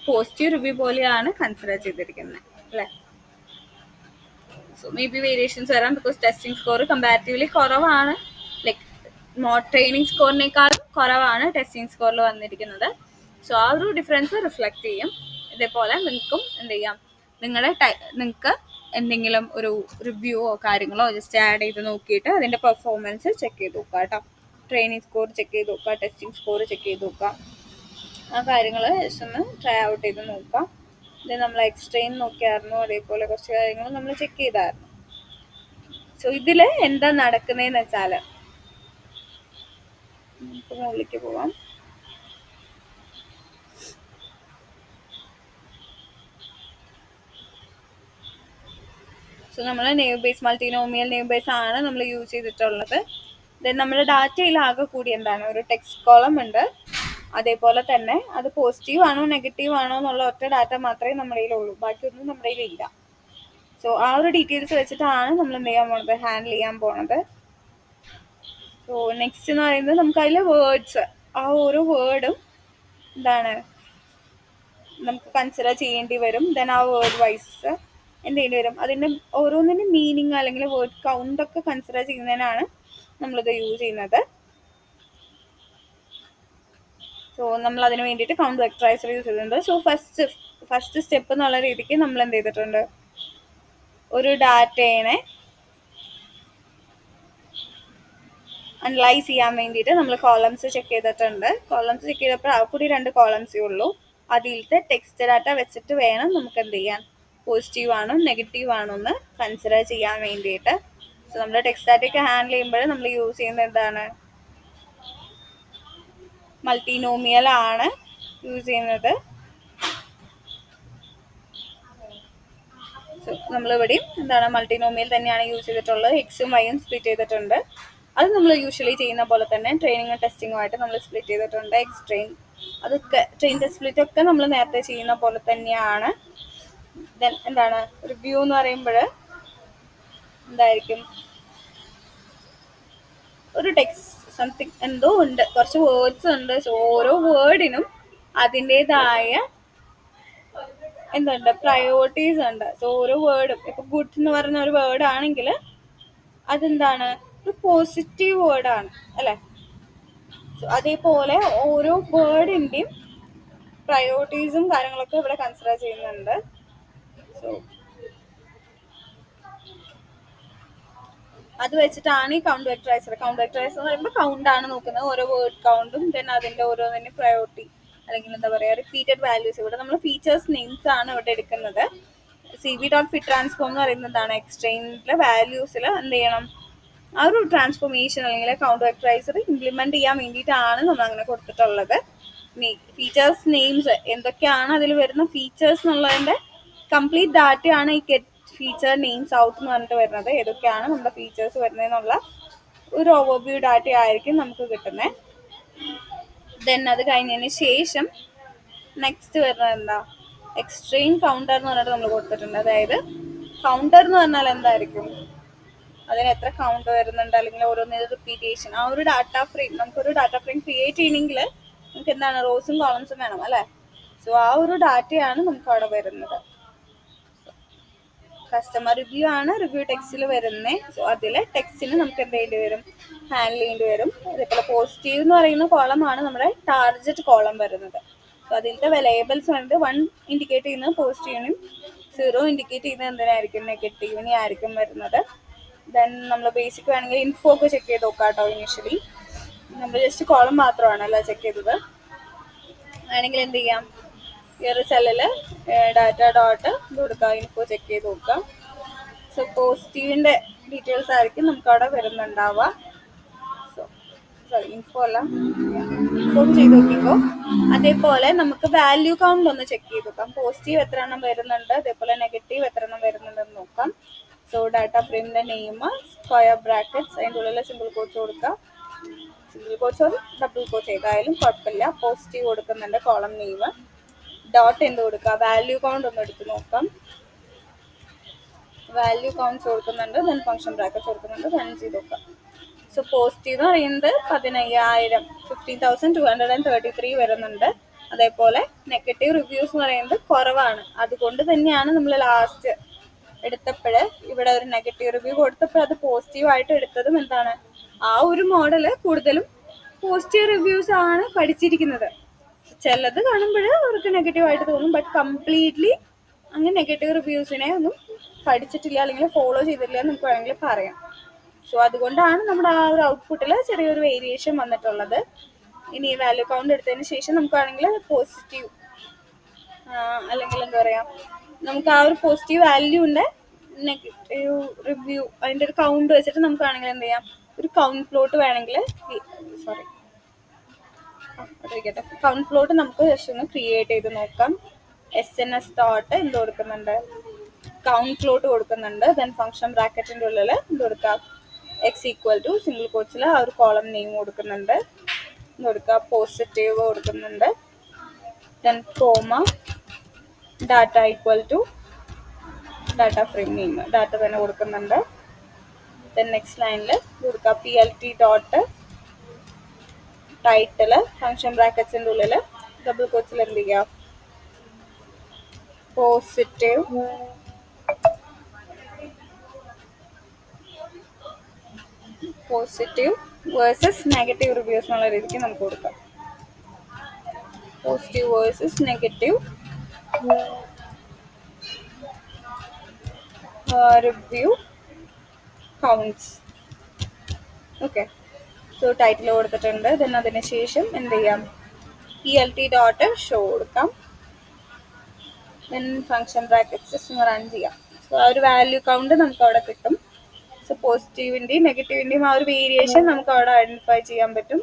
പോസിറ്റീവ് റിവ്യൂ പോലെയാണ് കൺസിഡർ ചെയ്തിരിക്കുന്നത് അല്ലേ. സോ മേ ബി വേരിയേഷൻസ് വരാം, ബിക്കോസ് ടെസ്റ്റിംഗ് സ്കോർ കമ്പാരിറ്റീവ്ലി കുറവാണ്. ലൈക്ക് ട്രെയിനിങ് സ്കോറിനേക്കാളും കുറവാണ് ടെസ്റ്റിംഗ് സ്കോറിൽ വന്നിരിക്കുന്നത്. സോ ആ ഒരു ഡിഫറൻസ് റിഫ്ലക്ട് ചെയ്യും. ഇതേപോലെ നിങ്ങൾക്കും എന്ത് ചെയ്യാം, നിങ്ങൾക്ക് എന്തെങ്കിലും ഒരു റിവ്യൂവോ കാര്യങ്ങളോ ജസ്റ്റ് ആഡ് ചെയ്ത് നോക്കിയിട്ട് അതിൻ്റെ പെർഫോമൻസ് ചെക്ക് ചെയ്ത് നോക്കുക കേട്ടോ. ട്രെയിനിങ് സ്കോർ ചെക്ക് ചെയ്ത് നോക്കുക, ടെസ്റ്റിംഗ് സ്കോർ ചെക്ക് ചെയ്ത് നോക്കുക. ആ കാര്യങ്ങൾ ജസ്റ്റ് ഒന്ന് ട്രൈ ഔട്ട് ചെയ്ത് നോക്കാം. ഇത് നമ്മൾ എക്സ്ട്രെയിൻ നോക്കിയായിരുന്നു, അതേപോലെ കുറച്ച് കാര്യങ്ങൾ നമ്മൾ ചെക്ക് ചെയ്തായിരുന്നു. സോ ഇതിൽ എന്താ നടക്കുന്നതെന്ന് വെച്ചാൽ, നമുക്ക് മുകളിലേക്ക് പോവാം. സോ നമ്മൾ നെയിം ബേസ്, മൾട്ടിനോമിയൽ നെയിം ബേസ് ആണ് നമ്മൾ യൂസ് ചെയ്തിട്ടുള്ളത്. ദെൻ നമ്മുടെ ഡാറ്റയിൽ ആകെ കൂടി എന്താണ്, ഒരു ടെക്സ്റ്റ് കോളം ഉണ്ട്. അതേപോലെ തന്നെ അത് പോസിറ്റീവ് ആണോ നെഗറ്റീവ് ആണോ എന്നുള്ള ഒറ്റ ഡാറ്റ മാത്രമേ നമ്മുടെ കയ്യിലുള്ളൂ, ബാക്കിയൊന്നും നമ്മുടെ കയ്യിലില്ല. സോ ആ ഒരു ഡീറ്റെയിൽസ് വെച്ചിട്ടാണ് നമ്മൾ എന്ത് ചെയ്യാൻ പോണത്, ഹാൻഡിൽ ചെയ്യാൻ പോണത്. സോ നെക്സ്റ്റ് എന്ന് പറയുന്നത് നമുക്ക് അതിൽ വേർഡ്സ്, ആ ഓരോ വേർഡും എന്താണ് നമുക്ക് കൺസിഡർ ചെയ്യേണ്ടി വരും. ദെൻ ആ വേർഡ് വൈസ് എന്ത് ചെയ്യേണ്ടി വരും, അതിൻ്റെ ഓരോന്നിൻ്റെ മീനിങ് അല്ലെങ്കിൽ വേർഡ് കൗണ്ട് ഒക്കെ കൺസിഡർ ചെയ്യുന്നതിനാണ് നമ്മളിത് യൂസ് ചെയ്യുന്നത്. സോ നമ്മൾ അതിന് വേണ്ടിയിട്ട് കൗണ്ട് വെക്ടറൈസർ യൂസ് ചെയ്തിട്ടുണ്ട്. സോ ഫസ്റ്റ് സ്റ്റെപ്പ് എന്നുള്ള രീതിക്ക് നമ്മൾ എന്ത് ചെയ്തിട്ടുണ്ട്, ഒരു ഡാറ്റേനെ അനലൈസ് ചെയ്യാൻ വേണ്ടിയിട്ട് നമ്മൾ കോളംസ് ചെക്ക് ചെയ്തിട്ടുണ്ട്. കോളംസ് ചെക്ക് ചെയ്തപ്പോൾ ആ കൂടി 2 കോളംസേ ഉള്ളൂ. അതിലത്തെ ടെക്സ്റ്റ് ഡാറ്റ വെച്ചിട്ട് വേണം നമുക്ക് എന്ത് ചെയ്യാൻ, പോസിറ്റീവ് ആണോ നെഗറ്റീവ് ആണോ എന്ന് കൺസിഡർ ചെയ്യാൻ വേണ്ടിയിട്ട്. സോ നമ്മുടെ ടെക്സ്റ്റ് ഡാറ്റയൊക്കെ ഹാൻഡിൽ ചെയ്യുമ്പോൾ നമ്മൾ യൂസ് ചെയ്യുന്നത് എന്താണ്, മൾട്ടിനോമിയൽ ആണ് യൂസ് ചെയ്യുന്നത്. സോ നമ്മളിവിടെയും എന്താണ് മൾട്ടിനോമിയൽ തന്നെയാണ് യൂസ് ചെയ്തിട്ടുള്ളത്. എക്സും വൈയും സ്പ്ലിറ്റ് ചെയ്തിട്ടുണ്ട്. അത് നമ്മൾ യൂഷ്വലി ചെയ്യുന്ന പോലെ തന്നെ ട്രെയിനിങ്ങും ടെസ്റ്റിങ്ങുമായിട്ട് നമ്മൾ സ്പ്ലിറ്റ് ചെയ്തിട്ടുണ്ട്. എക്സ് ട്രെയിൻ, അതൊക്കെ ട്രെയിൻ ടെസ്റ്റ് സ്പ്ലിറ്റ് ഒക്കെ നമ്മൾ നേരത്തെ ചെയ്യുന്ന പോലെ തന്നെയാണ്. ദെൻ എന്താണ് റിവ്യൂ എന്ന് പറയുമ്പോൾ എന്തായിരിക്കും, ഒരു ടെക്സ്റ്റ് സംതിങ് എന്തോ ഉണ്ട്, കുറച്ച് വേർഡ്സ് ഉണ്ട്. സോ ഓരോ വേർഡിനും അതിൻ്റെതായ എന്തുണ്ട്, പ്രയോറിറ്റീസ് ഉണ്ട്. സോ ഓരോ വേർഡും, ഇപ്പൊ ഗുഡ് എന്ന് പറയുന്ന ഒരു വേർഡ് ആണെങ്കിൽ അതെന്താണ്, ഒരു പോസിറ്റീവ് വേർഡാണ് അല്ലേ. സോ അതേപോലെ ഓരോ വേർഡിൻ്റെയും പ്രയോറിറ്റീസും കാര്യങ്ങളൊക്കെ ഇവിടെ കൺസിഡർ ചെയ്യുന്നുണ്ട്. സോ അത് വെച്ചിട്ടാണ് ഈ കൗണ്ട് വെക്ടറൈസർ എന്ന് പറയുമ്പോൾ കൗണ്ട് ആണ് നോക്കുന്നത്, ഓരോ വേർഡ് കൗണ്ടും ദെൻ അതിന്റെ ഓരോന്നിന്റെ പ്രയോറിറ്റി അല്ലെങ്കിൽ എന്താ പറയുക റിപ്പീറ്റഡ് വാല്യൂസ്. ഇവിടെ നമ്മൾ ഫീച്ചേഴ്സ് നെയിംസ് ആണ് ഇവിടെ എടുക്കുന്നത്. cv.fit ട്രാൻസ്ഫോം എന്ന് പറയുന്നതാണ് എക്സ്ചേഞ്ചിലെ വാല്യൂസിൽ എന്ത് ചെയ്യണം, ആ ഒരു ട്രാൻസ്ഫോർമേഷൻ അല്ലെങ്കിൽ കൗണ്ട് വെക്ടറൈസർ ഇംപ്ലിമെന്റ് ചെയ്യാൻ വേണ്ടിയിട്ടാണ് നമ്മൾ അങ്ങനെ കൊടുത്തിട്ടുള്ളത്. ഫീച്ചേഴ്സ് നെയിംസ് എന്തൊക്കെയാണ് അതിൽ വരുന്ന ഫീച്ചേഴ്സ് എന്നുള്ളതിന്റെ കംപ്ലീറ്റ് ഡാറ്റയാണ് ഈ ഗെറ്റ് ഫീച്ചർ നെയിംസ് ഔട്ട് എന്ന് പറഞ്ഞിട്ട് വരുന്നത്. ഏതൊക്കെയാണ് നമ്മുടെ ഫീച്ചേഴ്സ് വരുന്നതെന്നുള്ള ഒരു ഓവർവ്യൂ ഡാറ്റ ആയിരിക്കും നമുക്ക് കിട്ടുന്നത്. ദെൻ അത് കഴിഞ്ഞതിന് ശേഷം നെക്സ്റ്റ് വരുന്നത് എന്താ, എക്സ്ട്രീം കൗണ്ടർ എന്ന് പറഞ്ഞിട്ട് നമ്മൾ കൊടുത്തിട്ടുണ്ട്. അതായത് കൗണ്ടർ എന്ന് പറഞ്ഞാൽ എന്തായിരിക്കും, അതിന് എത്ര കൗണ്ട് വരുന്നുണ്ട് അല്ലെങ്കിൽ ഓരോന്നിനും റിപ്പീറ്റേഷൻ, ആ ഒരു ഡാറ്റ ഫ്രെയിം, നമുക്കൊരു ഡാറ്റ ഫ്രെയിം ക്രിയേറ്റ് ചെയ്യണമെങ്കിൽ നമുക്ക് എന്താണ് റോസും കോളംസും വേണം അല്ലേ. സോ ആ ഒരു ഡാറ്റയാണ് നമുക്ക് അവിടെ വരുന്നത്. കസ്റ്റമർ റിവ്യൂ ആണ് റിവ്യൂ ടെക്സ്റ്റിൽ വരുന്നത്. സോ അതിൽ ടെക്സ്റ്റിന് നമുക്ക് എന്ത് ചെയ്യേണ്ടി വരും, ഹാൻഡിൽ ചെയ്യേണ്ടി വരും. അതേപോലെ പോസിറ്റീവ് എന്ന് പറയുന്ന കോളമാണ് നമ്മുടെ ടാർജറ്റ് കോളം വരുന്നത്. സോ അതിലത്തെ ലേബൽസ് വന്നിട്ട് 1 ഇൻഡിക്കേറ്റ് ചെയ്യുന്നത് പോസിറ്റീവിനും 0 ഇൻഡിക്കേറ്റ് ചെയ്യുന്നത് എന്തിനായിരിക്കും, നെഗറ്റീവിനെ ആയിരിക്കും വരുന്നത്. ദെൻ നമ്മൾ ബേസിക് വേണമെങ്കിൽ ഇൻഫോ ഒക്കെ ചെക്ക് ചെയ്ത് നോക്കാം കേട്ടോ. ഇനിഷ്യലി നമ്മൾ ജസ്റ്റ് കോളം മാത്രമാണല്ലോ ചെക്ക് ചെയ്തത്. വേണമെങ്കിൽ എന്ത് ചെയ്യാം, ഈ ഒരു സെല്ലിൽ ഡാറ്റ ഡോട്ട് കൊടുക്കുക, ഇൻഫോ ചെക്ക് ചെയ്ത് നോക്കാം. സോ പോസിറ്റീവിൻ്റെ ഡീറ്റെയിൽസ് ആയിരിക്കും നമുക്ക് അവിടെ വരുന്നുണ്ടാവുക. സോ സോറി ഇൻഫോ അല്ല, ഇൻഫോ ചെയ്ത് നോക്കിക്കോ. അതേപോലെ നമുക്ക് വാല്യൂ കൗണ്ട് ഒന്ന് ചെക്ക് ചെയ്ത് നോക്കാം. പോസിറ്റീവ് എത്ര എണ്ണം വരുന്നുണ്ട്, അതേപോലെ നെഗറ്റീവ് എത്ര എണ്ണം വരുന്നുണ്ടെന്ന് നോക്കാം. സോ ഡാറ്റ ഫ്രെയിമിൻ്റെ നെയിം സ്ക്വയർ ബ്രാക്കറ്റ്സ്, അതിൻ്റെ ഉള്ളിൽ സിംഗിൾ കോട്ട്സ് കൊടുക്കുക. സിംഗിൾ കോട്ട്സ് ഒരു ഡബിൾ കോട്ട്സ് ഏതായാലും കുഴപ്പമില്ല. പോസിറ്റീവ് കൊടുക്കുന്നുണ്ട് കോളം നെയിം, ഡോട്ട് എന്ത് കൊടുക്കുക, വാല്യൂ കൗണ്ട് ഒന്ന് എടുത്ത് നോക്കാം. വാല്യൂ കൗണ്ട്സ് കൊടുക്കുന്നുണ്ട്, ദെൻ ഫംഗ്ഷൻ ബ്രാക്കറ്റ്സ് കൊടുക്കുന്നുണ്ട്, റൺ ചെയ്ത് നോക്കാം. സോ പോസിറ്റീവ് എന്ന് പറയുന്നത് 15,000 15,233 വരുന്നുണ്ട്. അതേപോലെ നെഗറ്റീവ് റിവ്യൂസ് എന്ന് പറയുന്നത് കുറവാണ്. അതുകൊണ്ട് തന്നെയാണ് നമ്മൾ ലാസ്റ്റ് എടുത്തപ്പോൾ ഇവിടെ ഒരു നെഗറ്റീവ് റിവ്യൂ കൊടുത്തപ്പോൾ അത് പോസിറ്റീവ് ആയിട്ട് എടുത്തതും എന്താണ്, ആ ഒരു മോഡല് കൂടുതലും പോസിറ്റീവ് റിവ്യൂസ് ആണ് പഠിച്ചിരിക്കുന്നത്. ചിലത് കാണുമ്പോൾ അവർക്ക് നെഗറ്റീവ് ആയിട്ട് തോന്നും, ബട്ട് കംപ്ലീറ്റ്ലി അങ്ങനെ നെഗറ്റീവ് റിവ്യൂസിനെ ഒന്നും പഠിച്ചിട്ടില്ല അല്ലെങ്കിൽ ഫോളോ ചെയ്തിട്ടില്ല എന്ന് നമുക്ക് വേണമെങ്കിൽ പറയാം. സോ അതുകൊണ്ടാണ് നമ്മുടെ ആ ഒരു ഔട്ട്പുട്ടിൽ ചെറിയൊരു വേരിയേഷൻ വന്നിട്ടുള്ളത്. ഇനി വാല്യൂ കൗണ്ട് എടുത്തതിന് ശേഷം നമുക്ക് വേണമെങ്കിൽ പോസിറ്റീവ് അല്ലെങ്കിൽ എന്താ പറയുക, നമുക്ക് ആ ഒരു പോസിറ്റീവ് വാല്യൂൻ്റെ നെഗറ്റീവ് റിവ്യൂ അതിൻ്റെ ഒരു കൗണ്ട് വെച്ചിട്ട് നമുക്ക് വേണമെങ്കിൽ എന്ത് ചെയ്യാം, ഒരു കൗണ്ട് പ്ലോട്ട് വേണമെങ്കിൽ കൗണ്ട് പ്ലോട്ട് നമുക്ക് ജസ്റ്റ് ഒന്ന് ക്രിയേറ്റ് ചെയ്ത് നോക്കാം. SNS ഡോട്ട് എന്ത് കൊടുക്കുന്നുണ്ട്, കൗണ്ട് പ്ലോട്ട് കൊടുക്കുന്നുണ്ട്. ദെൻ ഫംഗ്ഷൻ ബ്രാക്കറ്റിൻ്റെ ഉള്ളിൽ എന്ത് കൊടുക്കാം, x ഈക്വൽ ടു സിംഗിൾ കോട്ട്സിൽ ആ ഒരു കോളം നെയിം കൊടുക്കുന്നുണ്ട്, കൊടുക്കുക പോസിറ്റീവ് കൊടുക്കുന്നുണ്ട്. Then comma data equal to data frame name, data തന്നെ കൊടുക്കുന്നുണ്ട്. ദെൻ നെക്സ്റ്റ് ലൈനിൽ കൊടുക്കുക PLT ഡോട്ട് ടൈറ്റിൽ ഫംഗ്ഷൻ ബ്രാക്കറ്റ്സിൻ്റെ ഉള്ളിൽ ഡബിൾ കോട്ട്സിൽ എന്ത് ചെയ്യുക, പോസിറ്റീവ് വേഴ്സസ് നെഗറ്റീവ് റിവ്യൂസ് എന്നുള്ള രീതിക്ക് നമുക്ക് കൊടുക്കാം. Positive versus negative review counts. Okay, so title കൊടുത്തിട്ടുണ്ട്. ദെൻ അതിന് ശേഷം എന്ത് ചെയ്യാം, PLT ഡോട്ട് ഷോ കൊടുക്കാം. ദെൻ ഫംഗ്ഷൻ ബ്രാക്കറ്റ്സ് റൺ ചെയ്യാം. സോ ആ ഒരു വാല്യൂ കൗണ്ട് നമുക്ക് അവിടെ കിട്ടും. സോ പോസിറ്റീവിൻ്റെയും നെഗറ്റീവിൻ്റെയും ആ ഒരു വേരിയേഷൻ നമുക്ക് അവിടെ ഐഡൻറ്റിഫൈ ചെയ്യാൻ പറ്റും.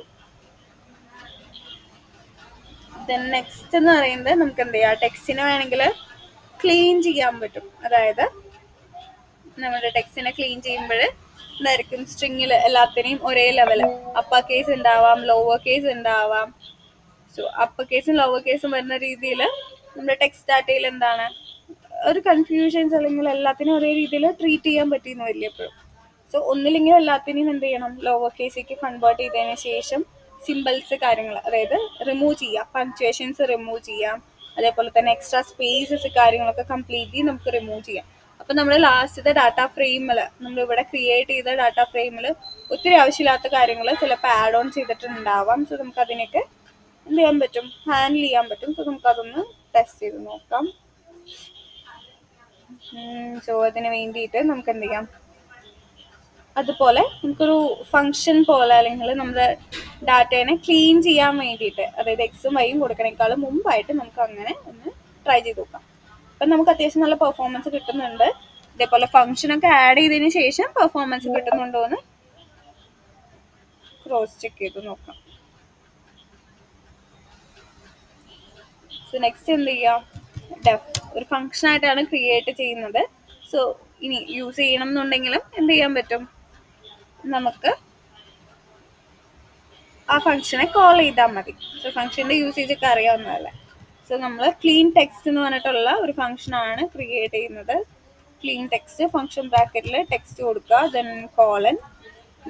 ദെൻ നെക്സ്റ്റ് എന്ന് പറയുന്നത് നമുക്ക് എന്ത് ചെയ്യാം, ടെക്സ്റ്റിനെ വേണമെങ്കിൽ ക്ലീൻ ചെയ്യാൻ പറ്റും. അതായത് നമ്മുടെ ടെക്സ്റ്റിനെ ക്ലീൻ ചെയ്യുമ്പോൾ എന്തായിരിക്കും, സ്ട്രിങ്ങിൽ എല്ലാത്തിനെയും ഒരേ ലെവല് അപ്പർ കേസ് ഉണ്ടാവാം, ലോവർ കേസ് ഉണ്ടാവാം. സോ അപ്പർ കേസും ലോവർ കേസും വരുന്ന രീതിയിൽ നമ്മുടെ ടെക്സ്റ്റ് ഡാറ്റയിൽ എന്താണ് ഒരു കൺഫ്യൂഷൻസ് അല്ലെങ്കിൽ എല്ലാത്തിനും ഒരേ രീതിയിൽ ട്രീറ്റ് ചെയ്യാൻ പറ്റിയെന്ന് വരില്ലപ്പോഴും. സോ ഒന്നില്ലെങ്കിൽ എല്ലാത്തിനെയും എന്ത് ചെയ്യണം, ലോവർ കേസിലേക്ക് കൺവേർട്ട് ചെയ്തതിന് ശേഷം സിമ്പിൾസ് കാര്യങ്ങൾ അതായത് റിമൂവ് ചെയ്യാം, പങ്ക്ച്വേഷൻസ് റിമൂവ് ചെയ്യാം. അതേപോലെ തന്നെ എക്സ്ട്രാ സ്പേസസ് കാര്യങ്ങളൊക്കെ കംപ്ലീറ്റ്ലി നമുക്ക് റിമൂവ് ചെയ്യാം. അപ്പം നമ്മൾ ലാസ്റ്റത്തെ ഡാറ്റ ഫ്രെയിമിൽ നമ്മളിവിടെ ക്രിയേറ്റ് ചെയ്ത ഡാറ്റ ഫ്രെയിമിൽ ഒത്തിരി ആവശ്യമില്ലാത്ത കാര്യങ്ങൾ ചിലപ്പോൾ ആഡ് ഓൺ ചെയ്തിട്ടുണ്ടാവാം. സോ നമുക്ക് അതിനൊക്കെ എന്ത് ചെയ്യാൻ പറ്റും, ഹാൻഡിൽ ചെയ്യാൻ പറ്റും. സോ നമുക്കതൊന്ന് ടെസ്റ്റ് ചെയ്ത് നോക്കാം. സോ അതിന് വേണ്ടിയിട്ട് നമുക്ക് എന്ത് ചെയ്യാം, അതുപോലെ നമുക്കൊരു ഫംഗ്ഷൻ പോലെ അല്ലെങ്കിൽ നമ്മുടെ ഡാറ്റേനെ ക്ലീൻ ചെയ്യാൻ വേണ്ടിയിട്ട്, അതായത് എക്സും വൈയും കൊടുക്കണേക്കാളും മുമ്പായിട്ട് നമുക്ക് അങ്ങനെ ഒന്ന് ട്രൈ ചെയ്ത് നോക്കാം. അപ്പം നമുക്ക് അത്യാവശ്യം നല്ല പെർഫോമൻസ് കിട്ടുന്നുണ്ട്. ഇതേപോലെ ഫംഗ്ഷനൊക്കെ ആഡ് ചെയ്തതിന് ശേഷം പെർഫോമൻസ് കിട്ടുന്നുണ്ടോ എന്ന് ക്രോസ് ചെക്ക് ചെയ്ത് നോക്കാം. സോ നെക്സ്റ്റ് എന്ത് ചെയ്യാം, ഡെഫ് ഒരു ഫംഗ്ഷൻ ആയിട്ടാണ് ക്രിയേറ്റ് ചെയ്യുന്നത്. സോ ഇനി യൂസ് ചെയ്യണം എന്നുണ്ടെങ്കിലും എന്ത് ചെയ്യാൻ പറ്റും, നമുക്ക് ആ ഫംഗ്ഷനെ കോൾ ചെയ്താൽ മതി. സോ ഫംഗ്ഷൻ്റെ യൂസേജ് ഒക്കെ അറിയാവുന്നതല്ലേ. സോ നമ്മൾ ക്ലീൻ ടെക്സ്റ്റ് എന്ന് പറഞ്ഞിട്ടുള്ള ഒരു ഫംഗ്ഷനാണ് ക്രിയേറ്റ് ചെയ്യുന്നത്. ക്ലീൻ ടെക്സ്റ്റ് ഫംഗ്ഷൻ ബ്രാക്കറ്റിൽ ടെക്സ്റ്റ് കൊടുക്കുക, ദെൻ കോളൻ,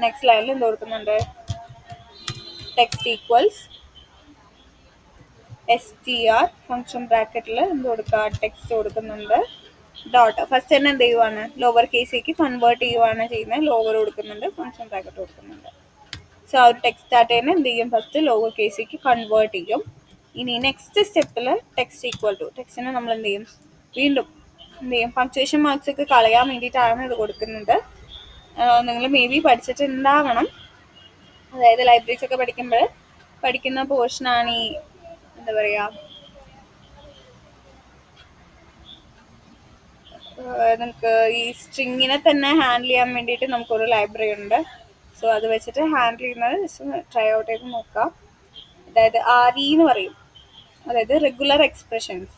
നെക്സ്റ്റ് ലൈനിൽ എന്ത് കൊടുക്കുന്നുണ്ട്, ടെക്സ്റ്റ് ഈക്വൽസ് str ഫംഗ്ഷൻ ബ്രാക്കറ്റിൽ എന്ത് കൊടുക്കുക, ടെക്സ്റ്റ് കൊടുക്കുന്നുണ്ട്, ഡോട്ട് ഫസ്റ്റ് തന്നെ എന്ത് ചെയ്യുവാണ്, ലോവർ കേസിലേക്ക് കൺവേർട്ട് ചെയ്യുവാണ് ചെയ്യുന്നത്, ലോവർ കൊടുക്കുന്നുണ്ട്, ഫംഗ്ഷൻ ബ്രാക്കറ്റ് കൊടുക്കുന്നുണ്ട്. സോ ആ ഒരു ടെക്സ്റ്റ് ഡാറ്റേനെ എന്ത് ചെയ്യും, ഫസ്റ്റ് ലോവർ കേസിലേക്ക് കൺവേർട്ട് ചെയ്യും. ഇനി നെക്സ്റ്റ് സ്റ്റെപ്പിൽ ടെക്സ്റ്റ് ഈക്വൽ ടു ടെക്സ്റ്റിനെ നമ്മൾ എന്ത് ചെയ്യും, വീണ്ടും എന്ത് ചെയ്യും, പങ്ക്ച്വേഷൻ മാർക്സ് ഒക്കെ കളയാൻ വേണ്ടിയിട്ടാണ് ഇത് കൊടുക്കുന്നത്. നിങ്ങൾ മേ ബി പഠിച്ചിട്ടുണ്ടാവണം, അതായത് ലൈബ്രറീസ് ഒക്കെ പഠിക്കുന്ന പോർഷനാണ് ഈ എന്താ പറയുക, നമുക്ക് ഈ സ്ട്രിങ്ങിനെ തന്നെ ഹാൻഡിൽ ചെയ്യാൻ വേണ്ടിയിട്ട് നമുക്കൊരു ലൈബ്രറി ഉണ്ട്. സോ അത് വെച്ചിട്ട് ഹാൻഡിൽ ചെയ്യുന്നത് ജസ്റ്റ് ട്രൈ ഔട്ട് ചെയ്ത് നോക്കാം. അതായത് RE എന്ന് പറയും, അതായത് റെഗുലർ എക്സ്പ്രഷൻസ്.